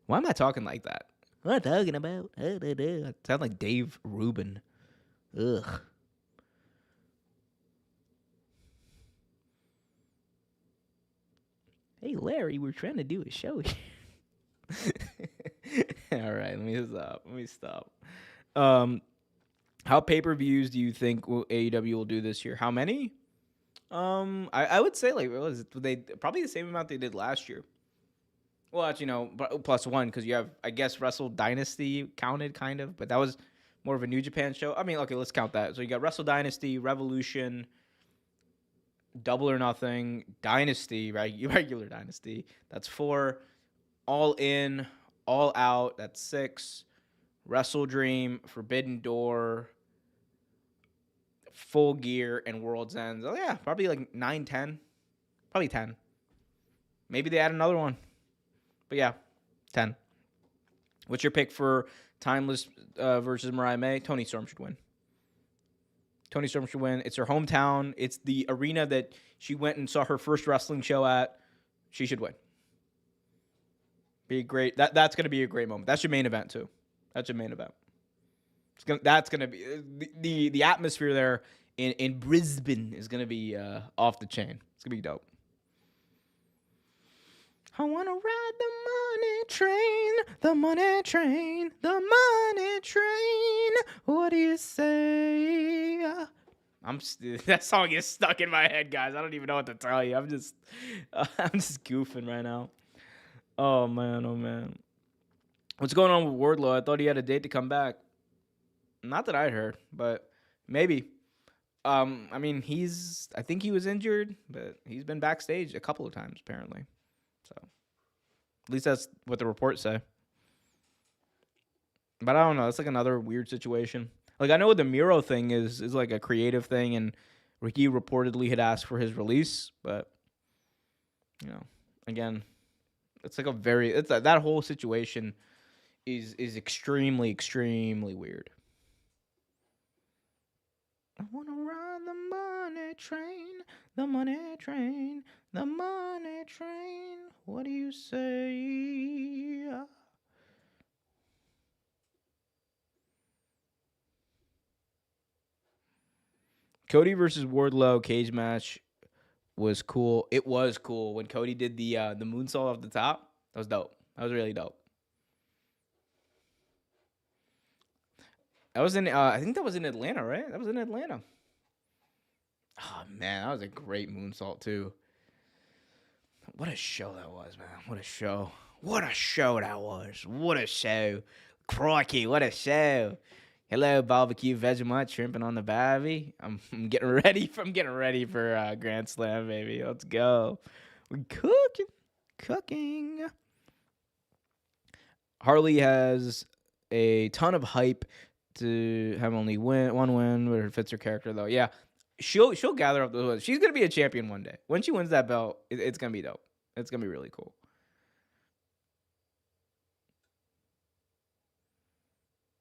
Why am I talking like that? What am I talking about? I sound like Dave Rubin. Ugh. Hey Larry, we're trying to do a show here. All right, let me stop. How pay-per-views do you think AEW will do this year? How many? I would say like what was it? They probably the same amount they did last year. Well, actually, no, plus one because you have, I guess, Wrestle Dynasty counted kind of, but that was more of a New Japan show. I mean, okay, let's count that. So you got Wrestle Dynasty, Revolution, Double or Nothing, Dynasty, regular Dynasty. That's 4. All In, All Out. That's 6. Wrestle Dream, Forbidden Door, Full Gear, and World's End. Oh, yeah, probably like 9, 10. Probably 10. Maybe they add another one. But yeah, 10. What's your pick for Timeless versus Mariah May? Toni Storm should win. Toni Storm should win. It's her hometown. It's the arena that she went and saw her first wrestling show at. She should win. Be great. That's going to be a great moment. That's your main event, too. That's your main event. That's gonna be the atmosphere there in Brisbane is gonna be off the chain. It's gonna be dope. I wanna ride the money train, the money train, the money train. What do you say? That song is stuck in my head, guys. I don't even know what to tell you. I'm just goofing right now. Oh man, oh man. What's going on with Wardlow? I thought he had a date to come back. Not that I'd heard, but maybe. I mean, I think he was injured, but he's been backstage a couple of times, apparently. So, at least that's what the reports say. But I don't know. It's like another weird situation. Like, I know the Miro thing is like a creative thing, and Ricky reportedly had asked for his release, but, you know, again, it's like that whole situation is extremely, extremely weird. I want to ride the money train, the money train, the money train. What do you say? Cody versus Wardlow cage match was cool. It was cool when Cody did the moonsault off the top. That was dope. That was really dope. That was in, I think that was in Atlanta, right? That was in Atlanta. Oh, man, that was a great moonsault, too. What a show that was, man. What a show. What a show that was. What a show. Crikey, what a show. Hello, barbecue Vegemite, shrimping on the barbie. I'm getting ready for Grand Slam, baby. Let's go. We cooking. Harley has a ton of hype to have only one win, but it fits her character though. Yeah, she'll gather up the wins. She's gonna be a champion one day. When she wins that belt, it's gonna be dope. It's gonna be really cool.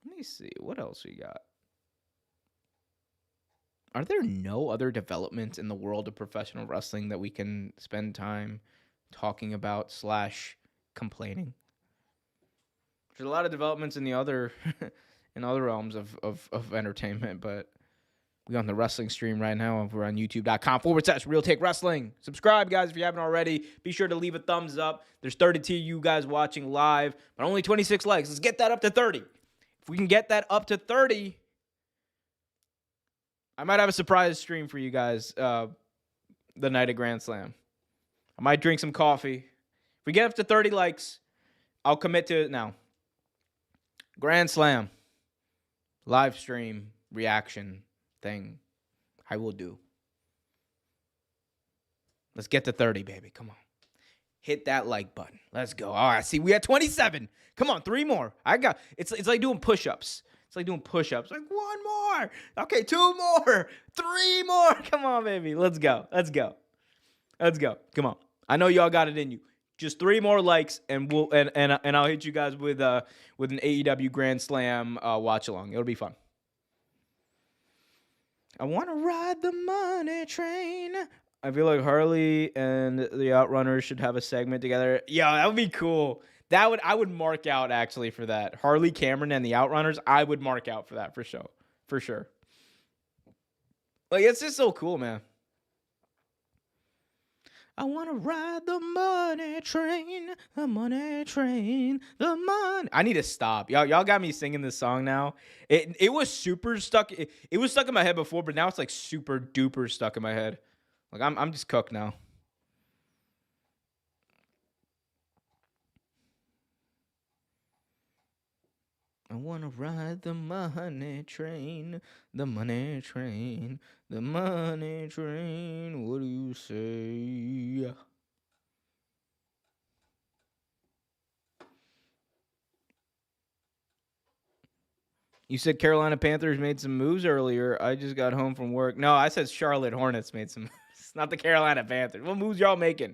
Let me see what else we got. Are there no other developments in the world of professional wrestling that we can spend time talking about / complaining? There's a lot of developments in the other in other realms of entertainment, but we're on the wrestling stream right now. We're on youtube.com/Real Take Wrestling. Subscribe, guys, if you haven't already. Be sure to leave a thumbs up. There's 32 of you guys watching live, but only 26 likes. Let's get that up to 30. If we can get that up to 30, I might have a surprise stream for you guys the night of Grand Slam. I might drink some coffee. If we get up to 30 likes, I'll commit to it now. Grand Slam, live stream, reaction thing, I will do. Let's get to 30, baby. Come on. Hit that like button. Let's go. All right, see, we at 27. Come on, 3 more. It's like doing push-ups. It's like doing push-ups. Like 1 more. Okay, 2 more. 3 more. Come on, baby. Let's go. Let's go. Let's go. Come on. I know y'all got it in you. Just 3 more likes, and we'll and I'll hit you guys with an AEW Grand Slam watch along. It'll be fun. I want to ride the money train. I feel like Harley and the Outrunners should have a segment together. Yeah, that would be cool. I would mark out actually for that. Harley, Cameron, and the Outrunners. I would mark out for that for sure. Like, it's just so cool, man. I want to ride the money train, the money train, the money. I need to stop. Y'all got me singing this song now. It was super stuck. It was stuck in my head before, but now it's like super duper stuck in my head. Like, I'm just cooked now. I want to ride the money train, the money train, the money train. What do you say? You said Carolina Panthers made some moves earlier. I just got home from work. No, I said Charlotte Hornets made some moves, not the Carolina Panthers. What moves y'all making?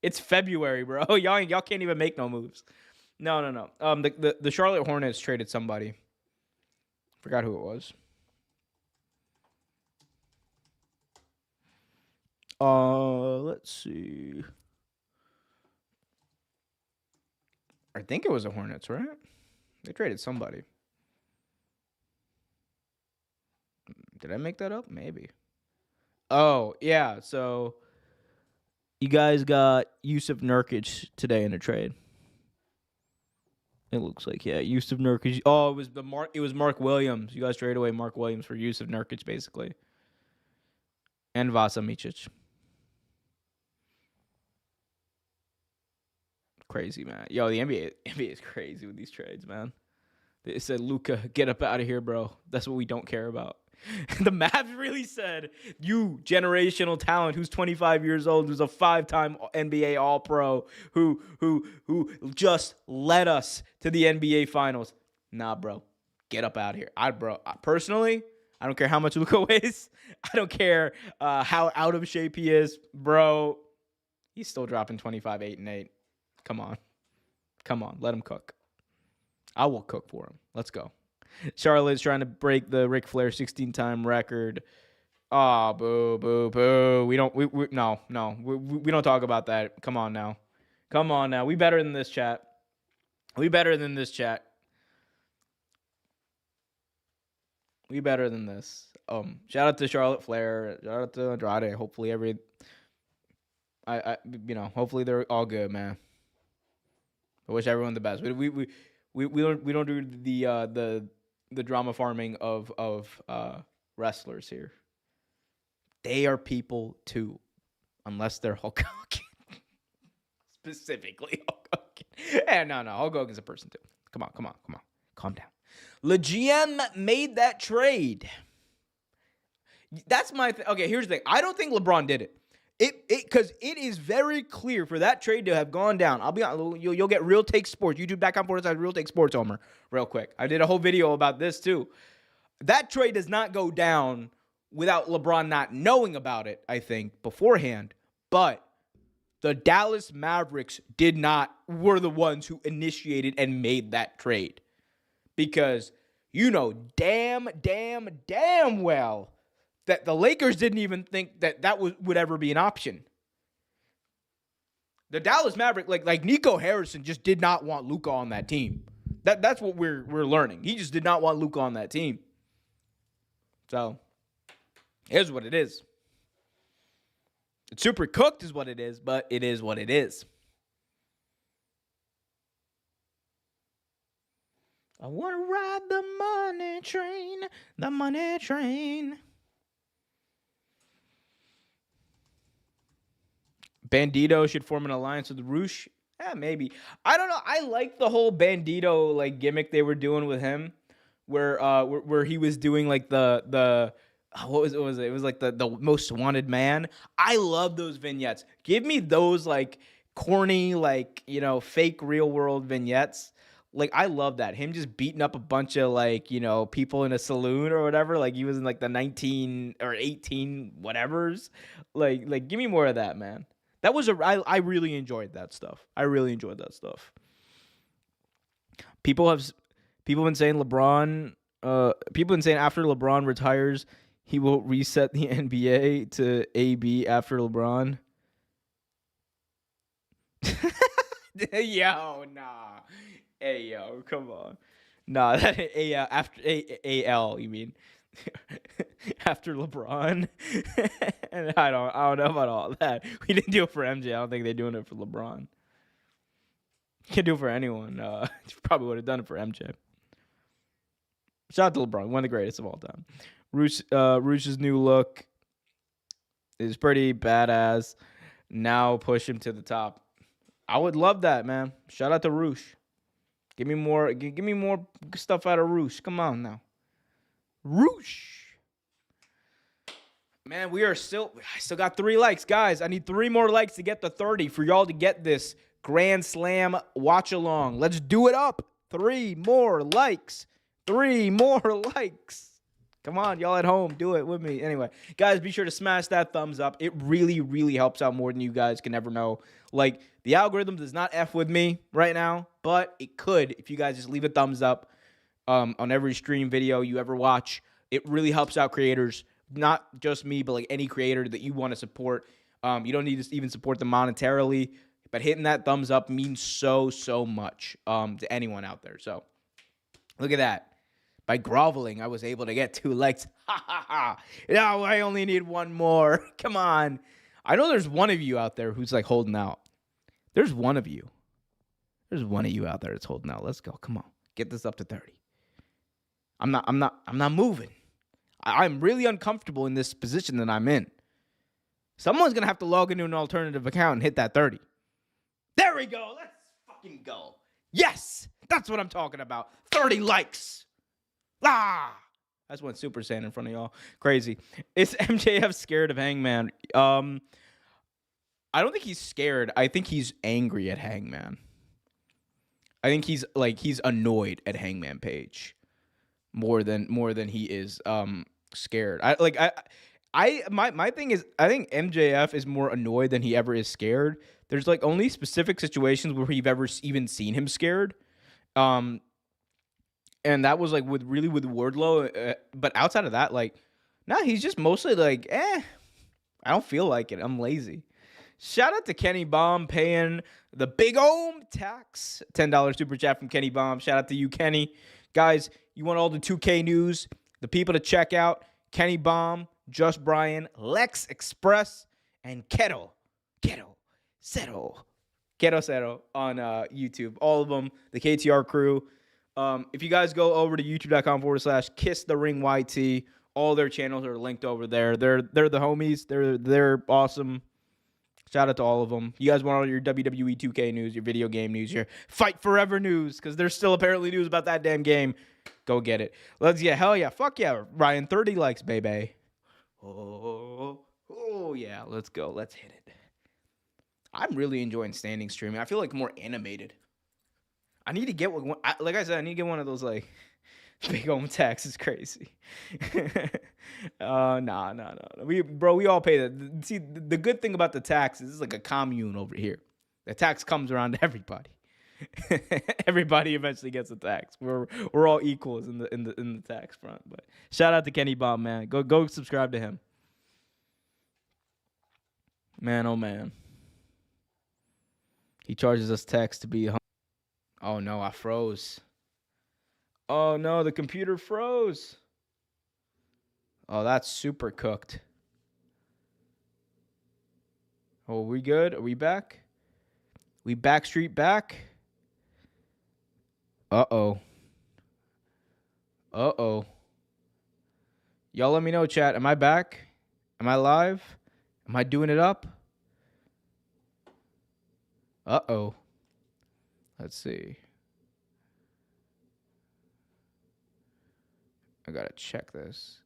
It's February, bro. Y'all can't even make no moves. No. The Charlotte Hornets traded somebody. Forgot who it was. Let's see. I think it was the Hornets, right? They traded somebody. Did I make that up? Maybe. Oh, yeah. So you guys got Yusuf Nurkic today in a trade. It looks like, yeah, Yusuf Nurkic. Oh, it was Mark Williams. You guys traded away Mark Williams for Yusuf Nurkic, basically. And Vasa Micic. Crazy, man. Yo, the NBA is crazy with these trades, man. They said, Luka, get up out of here, bro. That's what we don't care about. The Mavs really said, you generational talent who's 25 years old, who's a 5-time NBA All-Pro, who just led us to the NBA Finals. Nah, bro. Get up out of here. Personally, I don't care how much Luka weighs. I don't care how out of shape he is. Bro, he's still dropping 25, 8, and 8. Come on. Let him cook. I will cook for him. Let's go. Charlotte's trying to break the Ric Flair 16-time record. Oh, boo. We don't talk about that. Come on now. We better than this, chat. We better than this. Shout out to Charlotte Flair. Shout out to Andrade. Hopefully hopefully they're all good, man. I wish everyone the best. We don't do the drama farming of wrestlers here. They are people too, unless they're Hulk Hogan. Specifically Hulk Hogan. And no, Hulk Hogan's a person too. Come on. Calm down. Le GM made that trade. That's my thing. Okay, here's the thing. I don't think LeBron did it. Because it is very clear for that trade to have gone down. I'll be honest, you'll get Real Take Sports, YouTube.com/, Real Take Sports, Omer, real quick. I did a whole video about this too. That trade does not go down without LeBron not knowing about it, I think, beforehand. But the Dallas Mavericks were the ones who initiated and made that trade. Because you know damn well that the Lakers didn't even think that would ever be an option. The Dallas Maverick, like Nico Harrison, just did not want Luka on that team. That's what we're learning. He just did not want Luka on that team. So, here's what it is. It's super cooked is what it is, but it is what it is. I want to ride the money train, the money train. Bandito should form an alliance with Roosh. Maybe. I don't know. I like the whole Bandito like gimmick they were doing with him, where he was doing like the what was it? It was like the most wanted man. I love those vignettes. Give me those like corny like fake real world vignettes. Like I love that. Him just beating up a bunch of like people in a saloon or whatever. Like he was in like the 19 or 18 whatevers. Like give me more of that, man. That was I really enjoyed that stuff. I really enjoyed that stuff. People have been saying LeBron. People have been saying after LeBron retires, he will reset the NBA to AB after LeBron. Yo, nah. Hey, yo, come on. Nah, that after AL, you mean? After LeBron. And I don't know about all that. We didn't do it for MJ. I don't think they're doing it for LeBron. Can't do it for anyone. Probably would have done it for MJ. Shout out to LeBron, one of the greatest of all time. Roosh's new look is pretty badass. Now push him to the top. I would love that, man. Shout out to Roosh. Give me more stuff out of Roosh. Come on now. Roosh. Man, I still got 3 likes. Guys, I need 3 more likes to get to 30 for y'all to get this Grand Slam watch along. Let's do it up. 3 more likes. 3 more likes. Come on, y'all at home. Do it with me. Anyway, guys, be sure to smash that thumbs up. It really, really helps out more than you guys can ever know. Like, the algorithm does not F with me right now, but it could if you guys just leave a thumbs up on every stream video you ever watch. It really helps out creators. Not just me, but like any creator that you want to support. You don't need to even support them monetarily, but hitting that thumbs up means so much to anyone out there. So look at that. By groveling, I was able to get 2 likes. Ha ha ha. No, I only need 1 more. Come on. I know there's one of you out there who's like holding out. There's one of you. There's one of you out there that's holding out. Let's go. Come on. Get this up to 30. I'm not moving. I'm really uncomfortable in this position that I'm in. Someone's going to have to log into an alternative account and hit that 30. There we go. Let's fucking go. Yes. That's what I'm talking about. 30 likes. Ah. I just went Super Saiyan in front of y'all. Crazy. Is MJF scared of Hangman? I don't think he's scared. I think he's angry at Hangman. I think he's annoyed at Hangman Page more than he is scared. My thing is I think MJF is more annoyed than he ever is scared. There's like only specific situations where we've ever even seen him scared. And that was like with Wardlow, but outside of that, like, nah, he's just mostly like, I don't feel like it. I'm lazy. Shout out to Kenny Baum paying the big Ohm tax. $10 super chat from Kenny Baum. Shout out to you, Kenny. Guys, you want all the 2K news, the people to check out, Kenny Baum, Just Brian, Lex Express, and Keto Cero on YouTube. All of them, the KTR crew. If you guys go over to youtube.com/KissTheRingYT, all their channels are linked over there. They're the homies. They're awesome. Shout out to all of them. You guys want all your WWE 2K news, your video game news, your Fight Forever news, because there's still apparently news about that damn game. Go get it. Hell yeah, fuck yeah, Ryan. 30 likes, baby. Oh, Oh, yeah. Let's go. Let's hit it. I'm really enjoying standing streaming. I feel like more animated. I need to get one. Like I said, I need to get one of those, like, big home tax. Is crazy. Nah. We all pay that. See, the good thing about the tax is it's like a commune over here. The tax comes around to everybody. Everybody eventually gets a tax. We're all equals in the tax front. But shout out to Kenny Bomb, man. Go subscribe to him. Man, oh man. He charges us tax to be. Oh no, I froze. Oh no, the computer froze. Oh, that's super cooked. Oh, are we good? Are we back? We backstreet back? Uh-oh. Uh-oh. Y'all let me know, chat. Am I back? Am I live? Am I doing it up? Uh-oh. Let's see. I gotta check this.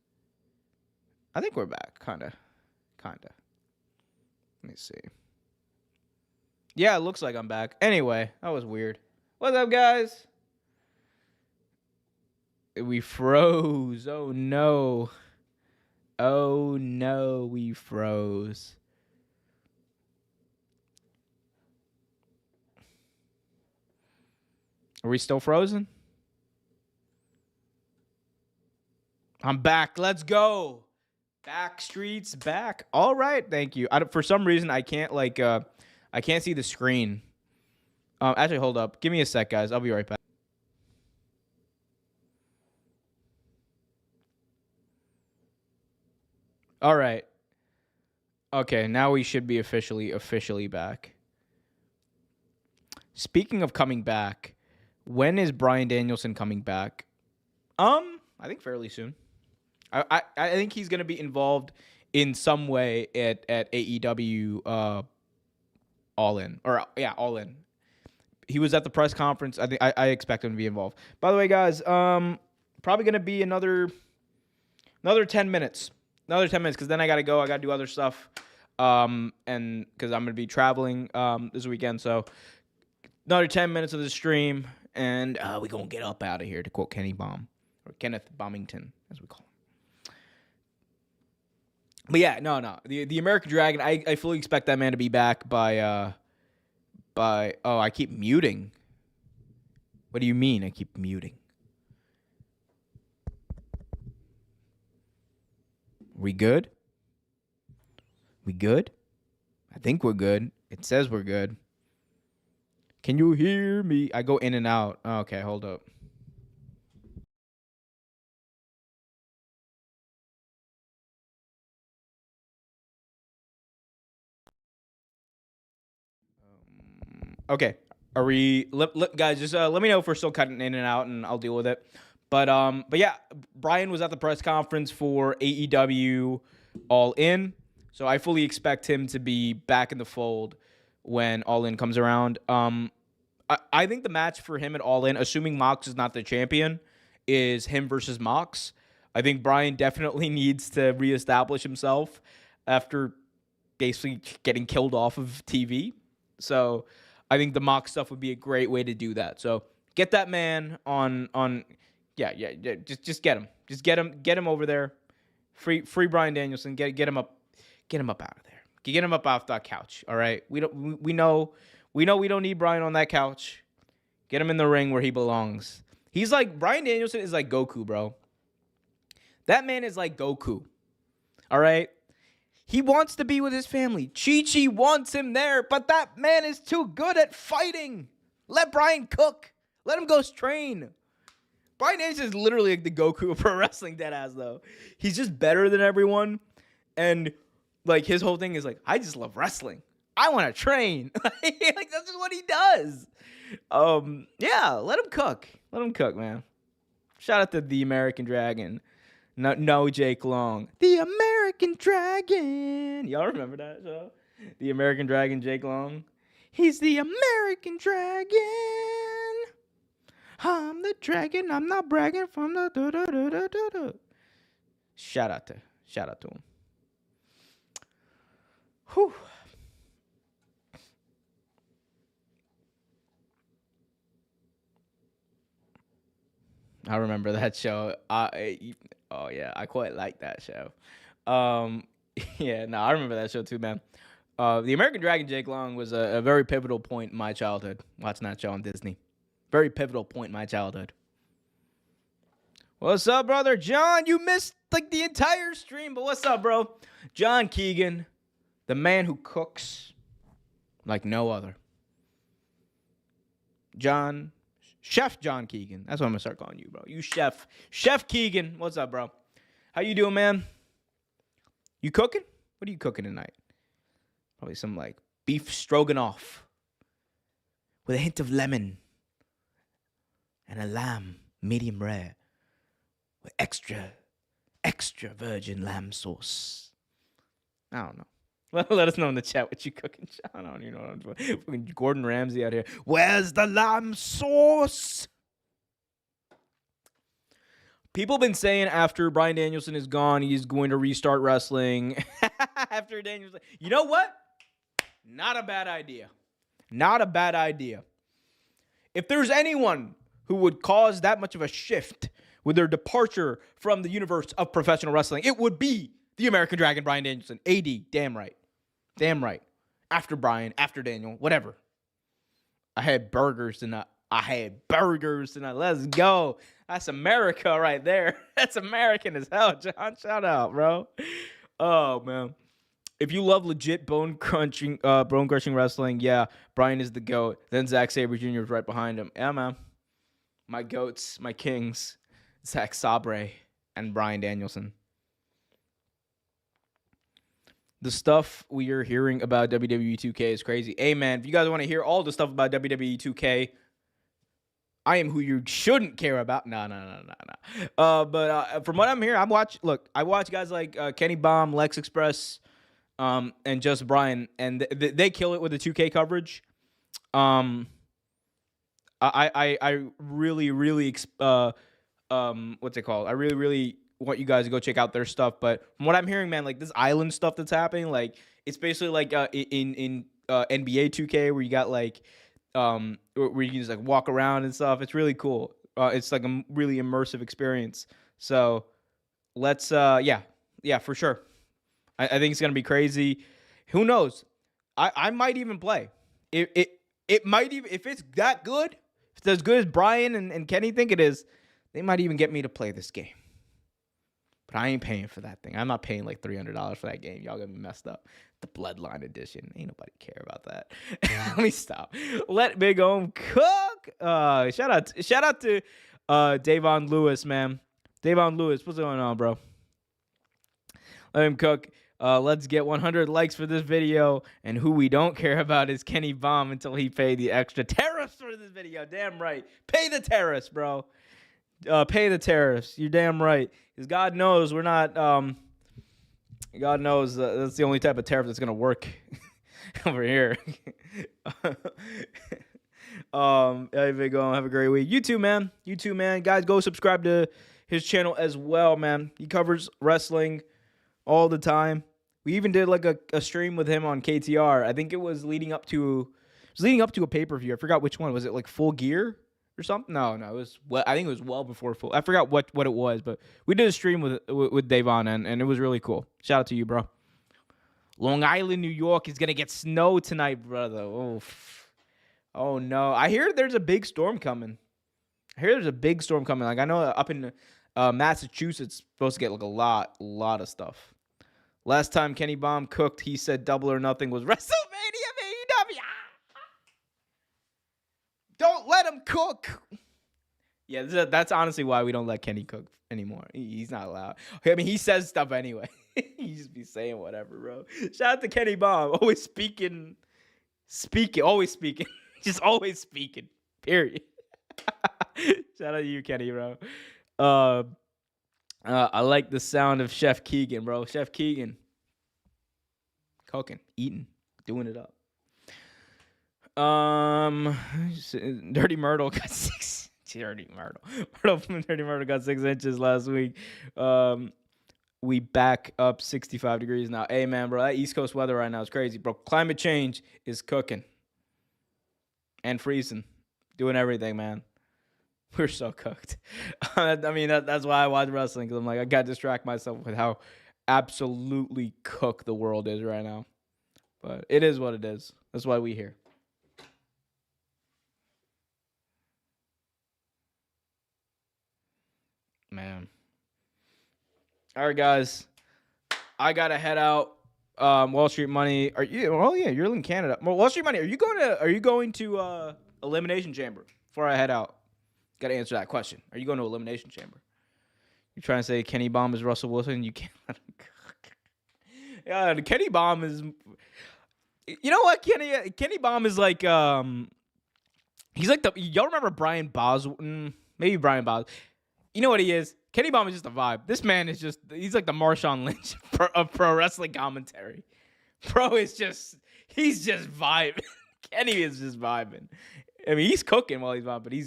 I think we're back. Kinda. Let me see. Yeah, it looks like I'm back. Anyway, that was weird. What's up, guys? We froze. Oh, no. Oh, no, we froze. Are we still frozen? I'm back. Let's go. Backstreet's back. All right. Thank you. For some reason, I can't I can't see the screen. Actually, hold up. Give me a sec, guys. I'll be right back. All right. Okay. Now we should be officially back. Speaking of coming back, when is Bryan Danielson coming back? I think fairly soon. I think he's gonna be involved in some way at AEW All In. All In. He was at the press conference. I expect him to be involved. By the way, guys, probably gonna be another 10 minutes. Another 10 minutes, because then I gotta go. I gotta do other stuff. And because I'm gonna be traveling this weekend, so another 10 minutes of the stream, and we gonna get up out of here, to quote Kenny Bomb, or Kenneth Bombington, as we call him. But yeah, no. The American Dragon, I fully expect that man to be back by I keep muting. What do you mean I keep muting? We good? We good? I think we're good. It says we're good. Can you hear me? I go in and out. Okay, hold up. Okay. Are we guys, just let me know if we're still cutting in and out, and I'll deal with it. But yeah, Bryan was at the press conference for AEW All In. So I fully expect him to be back in the fold when All In comes around. I think the match for him at All In, assuming Mox is not the champion, is him versus Mox. I think Bryan definitely needs to reestablish himself after basically getting killed off of TV. So I think the Mox stuff would be a great way to do that. So get that man on just get him. Just get him over there. Free Bryan Danielson. Get him up out of there. Get him up off that couch. All right. We know we don't need Bryan on that couch. Get him in the ring where he belongs. He's like, Bryan Danielson is like Goku, bro. That man is like Goku. All right. He wants to be with his family. Chi-Chi wants him there, but that man is too good at fighting. Let Bryan cook. Let him go train. Bryan Danielson is literally like the Goku of pro wrestling, deadass, though. He's just better than everyone. And, like, his whole thing is like, I just love wrestling. I want to train. Like, that's just what he does. Yeah, let him cook. Let him cook, man. Shout out to the American Dragon. No, Jake Long. The American Dragon. Y'all remember that show? The American Dragon, Jake Long. He's the American Dragon. I'm the dragon. I'm not bragging from the. Shout out to him. Whew. I remember that show. Oh yeah, I quite like that show. Yeah, no, I remember that show too, man. The American Dragon Jake Long was a very pivotal point in my childhood. Watching that show on Disney, very pivotal point in my childhood. What's up, brother John? You missed like the entire stream, but what's up, bro? John Keegan, the man who cooks like no other. Chef John Keegan. That's what I'm gonna start calling you, bro. You Chef Keegan. What's up, bro? How you doing, man? You cooking? What are you cooking tonight? Probably some like beef stroganoff with a hint of lemon and a lamb, medium rare, with extra virgin lamb sauce. I don't know. Let us know in the chat what you cooking, Sean. I don't even know what I'm doing. Fucking Gordon Ramsay out here. Where's the lamb sauce? People have been saying after Bryan Danielson is gone, he's going to restart wrestling. After Danielson. You know what? Not a bad idea. Not a bad idea. If there's anyone who would cause that much of a shift with their departure from the universe of professional wrestling, it would be the American Dragon, Bryan Danielson. AD, damn right. Damn right. After Bryan, after Daniel, whatever. I had burgers tonight. Let's go. That's America right there. That's American as hell, John. Shout out, bro. Oh, man. If you love legit bone-crushing wrestling, yeah, Bryan is the GOAT. Then Zack Sabre Jr. is right behind him. Yeah, man. My GOATs, my kings, Zack Sabre and Bryan Danielson. The stuff we are hearing about WWE 2K is crazy. Hey, man, if you guys want to hear all the stuff about WWE 2K, I am who you shouldn't care about. No. But from what I'm hearing, I watch guys like Kenny Baum, Lex Express, and just Bryan, and they kill it with the 2K coverage. I really what's it called? I really want you guys to go check out their stuff. But from what I'm hearing, man, like this island stuff that's happening, like it's basically like in NBA 2K where you got like where you can just like walk around and stuff. It's really cool. It's like a really immersive experience. So let's yeah, for sure. I think it's gonna be crazy. Who knows? I might even play. It might even, if it's that good, if it's as good as Bryan and Kenny think it is, they might even get me to play this game. But I ain't paying for that thing. I'm not paying like $300 for that game. Y'all got me messed up. The Bloodline edition. Ain't nobody care about that. Let me stop. Let Big Om cook. Shout out to Davon Lewis, man. Davon Lewis, what's going on, bro? Let him cook. Let's get 100 likes for this video. And who we don't care about is Kenny Baum until he paid the extra tariffs for this video. Damn right. Pay the tariffs, bro. Pay the tariffs. You're damn right. Because God knows we're not, God knows that's the only type of tariff that's going to work over here. Hey, Big O, have a great week. You too, man. Guys, go subscribe to his channel as well, man. He covers wrestling all the time. We even did like a stream with him on KTR. I think it was leading up to a pay-per-view. I forgot which one. Was it like Full Gear or something? No, it was I think it was well before Full. I forgot what it was, but we did a stream with Davon and it was really cool. Shout out to you, bro. Long Island, New York is gonna get snow tonight, brother. Oh no. I hear there's a big storm coming. Like I know up in Massachusetts supposed to get like a lot of stuff. Last time Kenny Baum cooked, he said Double or Nothing was WrestleMania AEW. Don't let him cook. Yeah, that's honestly why we don't let Kenny cook anymore. He's not allowed. I mean, he says stuff anyway. He just be saying whatever, bro. Shout out to Kenny Baum. Always speaking. Always speaking. Just always speaking. Period. Shout out to you, Kenny, bro. I like the sound of Chef Keegan, bro. Chef Keegan. Cooking, eating, doing it up. Dirty Myrtle got 6. Dirty Myrtle. Dirty Myrtle got 6 inches last week. we back up 65 degrees now. Hey, man, bro, that East Coast weather right now is crazy, bro. Climate change is cooking and freezing, doing everything, man. We're so cooked. I mean, that's why I watch wrestling, because I'm like, I got to distract myself with how absolutely cooked the world is right now. But it is what it is. That's why we here. Man. All right, guys. I gotta head out. Wall Street Money. Are you? Oh yeah, you're in Canada. Well, Wall Street Money. Are you going to Elimination Chamber before I head out? Got to answer that question. Are you going to Elimination Chamber? You're trying to say Kenny Bomb is Russell Wilson? You can't. Yeah, Kenny Bomb is. You know what? Kenny Bomb is like. He's like the. Y'all remember Brian Boswell? Maybe Brian Boswell. You know what he is? Kenny Bomb is just a vibe. This man is just. He's like the Marshawn Lynch of pro wrestling commentary. Bro is just. He's just vibing. Kenny is just vibing. I mean, he's cooking while he's vibing, but he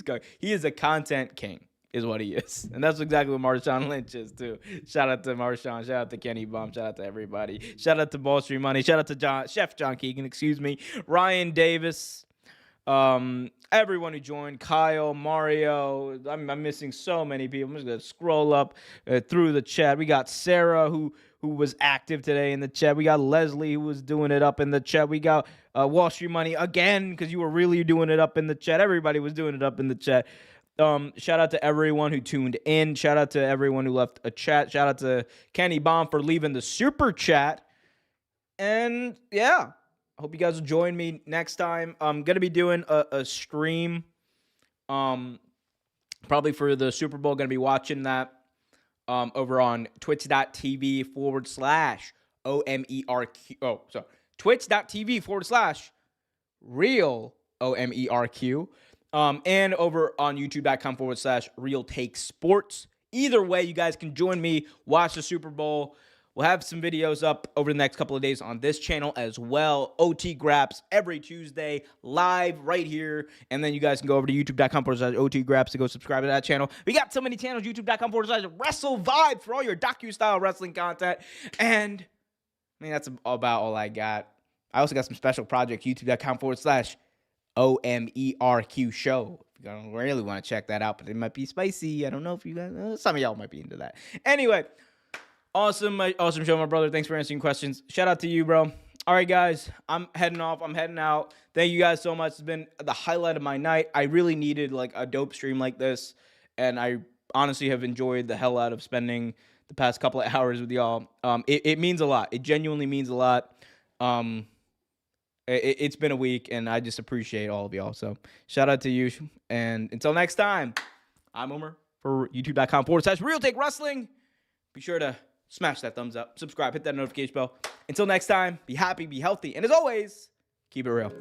is a content king, is what he is. And that's exactly what Marshawn Lynch is, too. Shout out to Marshawn. Shout out to Kenny Bomb. Shout out to everybody. Shout out to Wall Street Money. Shout out to Chef John Keegan, Ryan Davis. Everyone who joined. Kyle, Mario. I'm missing so many people. I'm just going to scroll up through the chat. We got Sarah, who was active today in the chat. We got Leslie, who was doing it up in the chat. We got Wall Street Money again, because you were really doing it up in the chat. Everybody was doing it up in the chat. Shout out to everyone who tuned in. Shout out to everyone who left a chat. Shout out to Kenny Bomb for leaving the super chat. And yeah, I hope you guys will join me next time. I'm going to be doing a stream probably for the Super Bowl. Going to be watching that over on twitch.tv/OMERQ. Oh, sorry. Twitch.tv/real OMERQ. And over on youtube.com/real take sports. Either way, you guys can join me, watch the Super Bowl. We'll have some videos up over the next couple of days on this channel as well. OT Graps every Tuesday, live right here. And then you guys can go over to youtube.com/OT Graps to go subscribe to that channel. We got so many channels, youtube.com/Wrestle Vibe for all your docu-style wrestling content. And I mean, that's about all I got. I also got some special projects, youtube.com/OMERQ show. If you don't really want to check that out, but it might be spicy. I don't know if you guys, some of y'all might be into that. Anyway, awesome show, my brother. Thanks for answering questions. Shout out to you, bro. All right, guys, I'm heading off. I'm heading out. Thank you guys so much. It's been the highlight of my night. I really needed like a dope stream like this, and I honestly have enjoyed the hell out of spending the past couple of hours with y'all. It means a lot. It genuinely means a lot. It's been a week, and I just appreciate all of y'all. So shout out to you. And until next time, I'm Omer for youtube.com/Real Take Wrestling. Be sure to smash that thumbs up, subscribe, hit that notification bell. Until next time, be happy, be healthy, and as always, keep it real.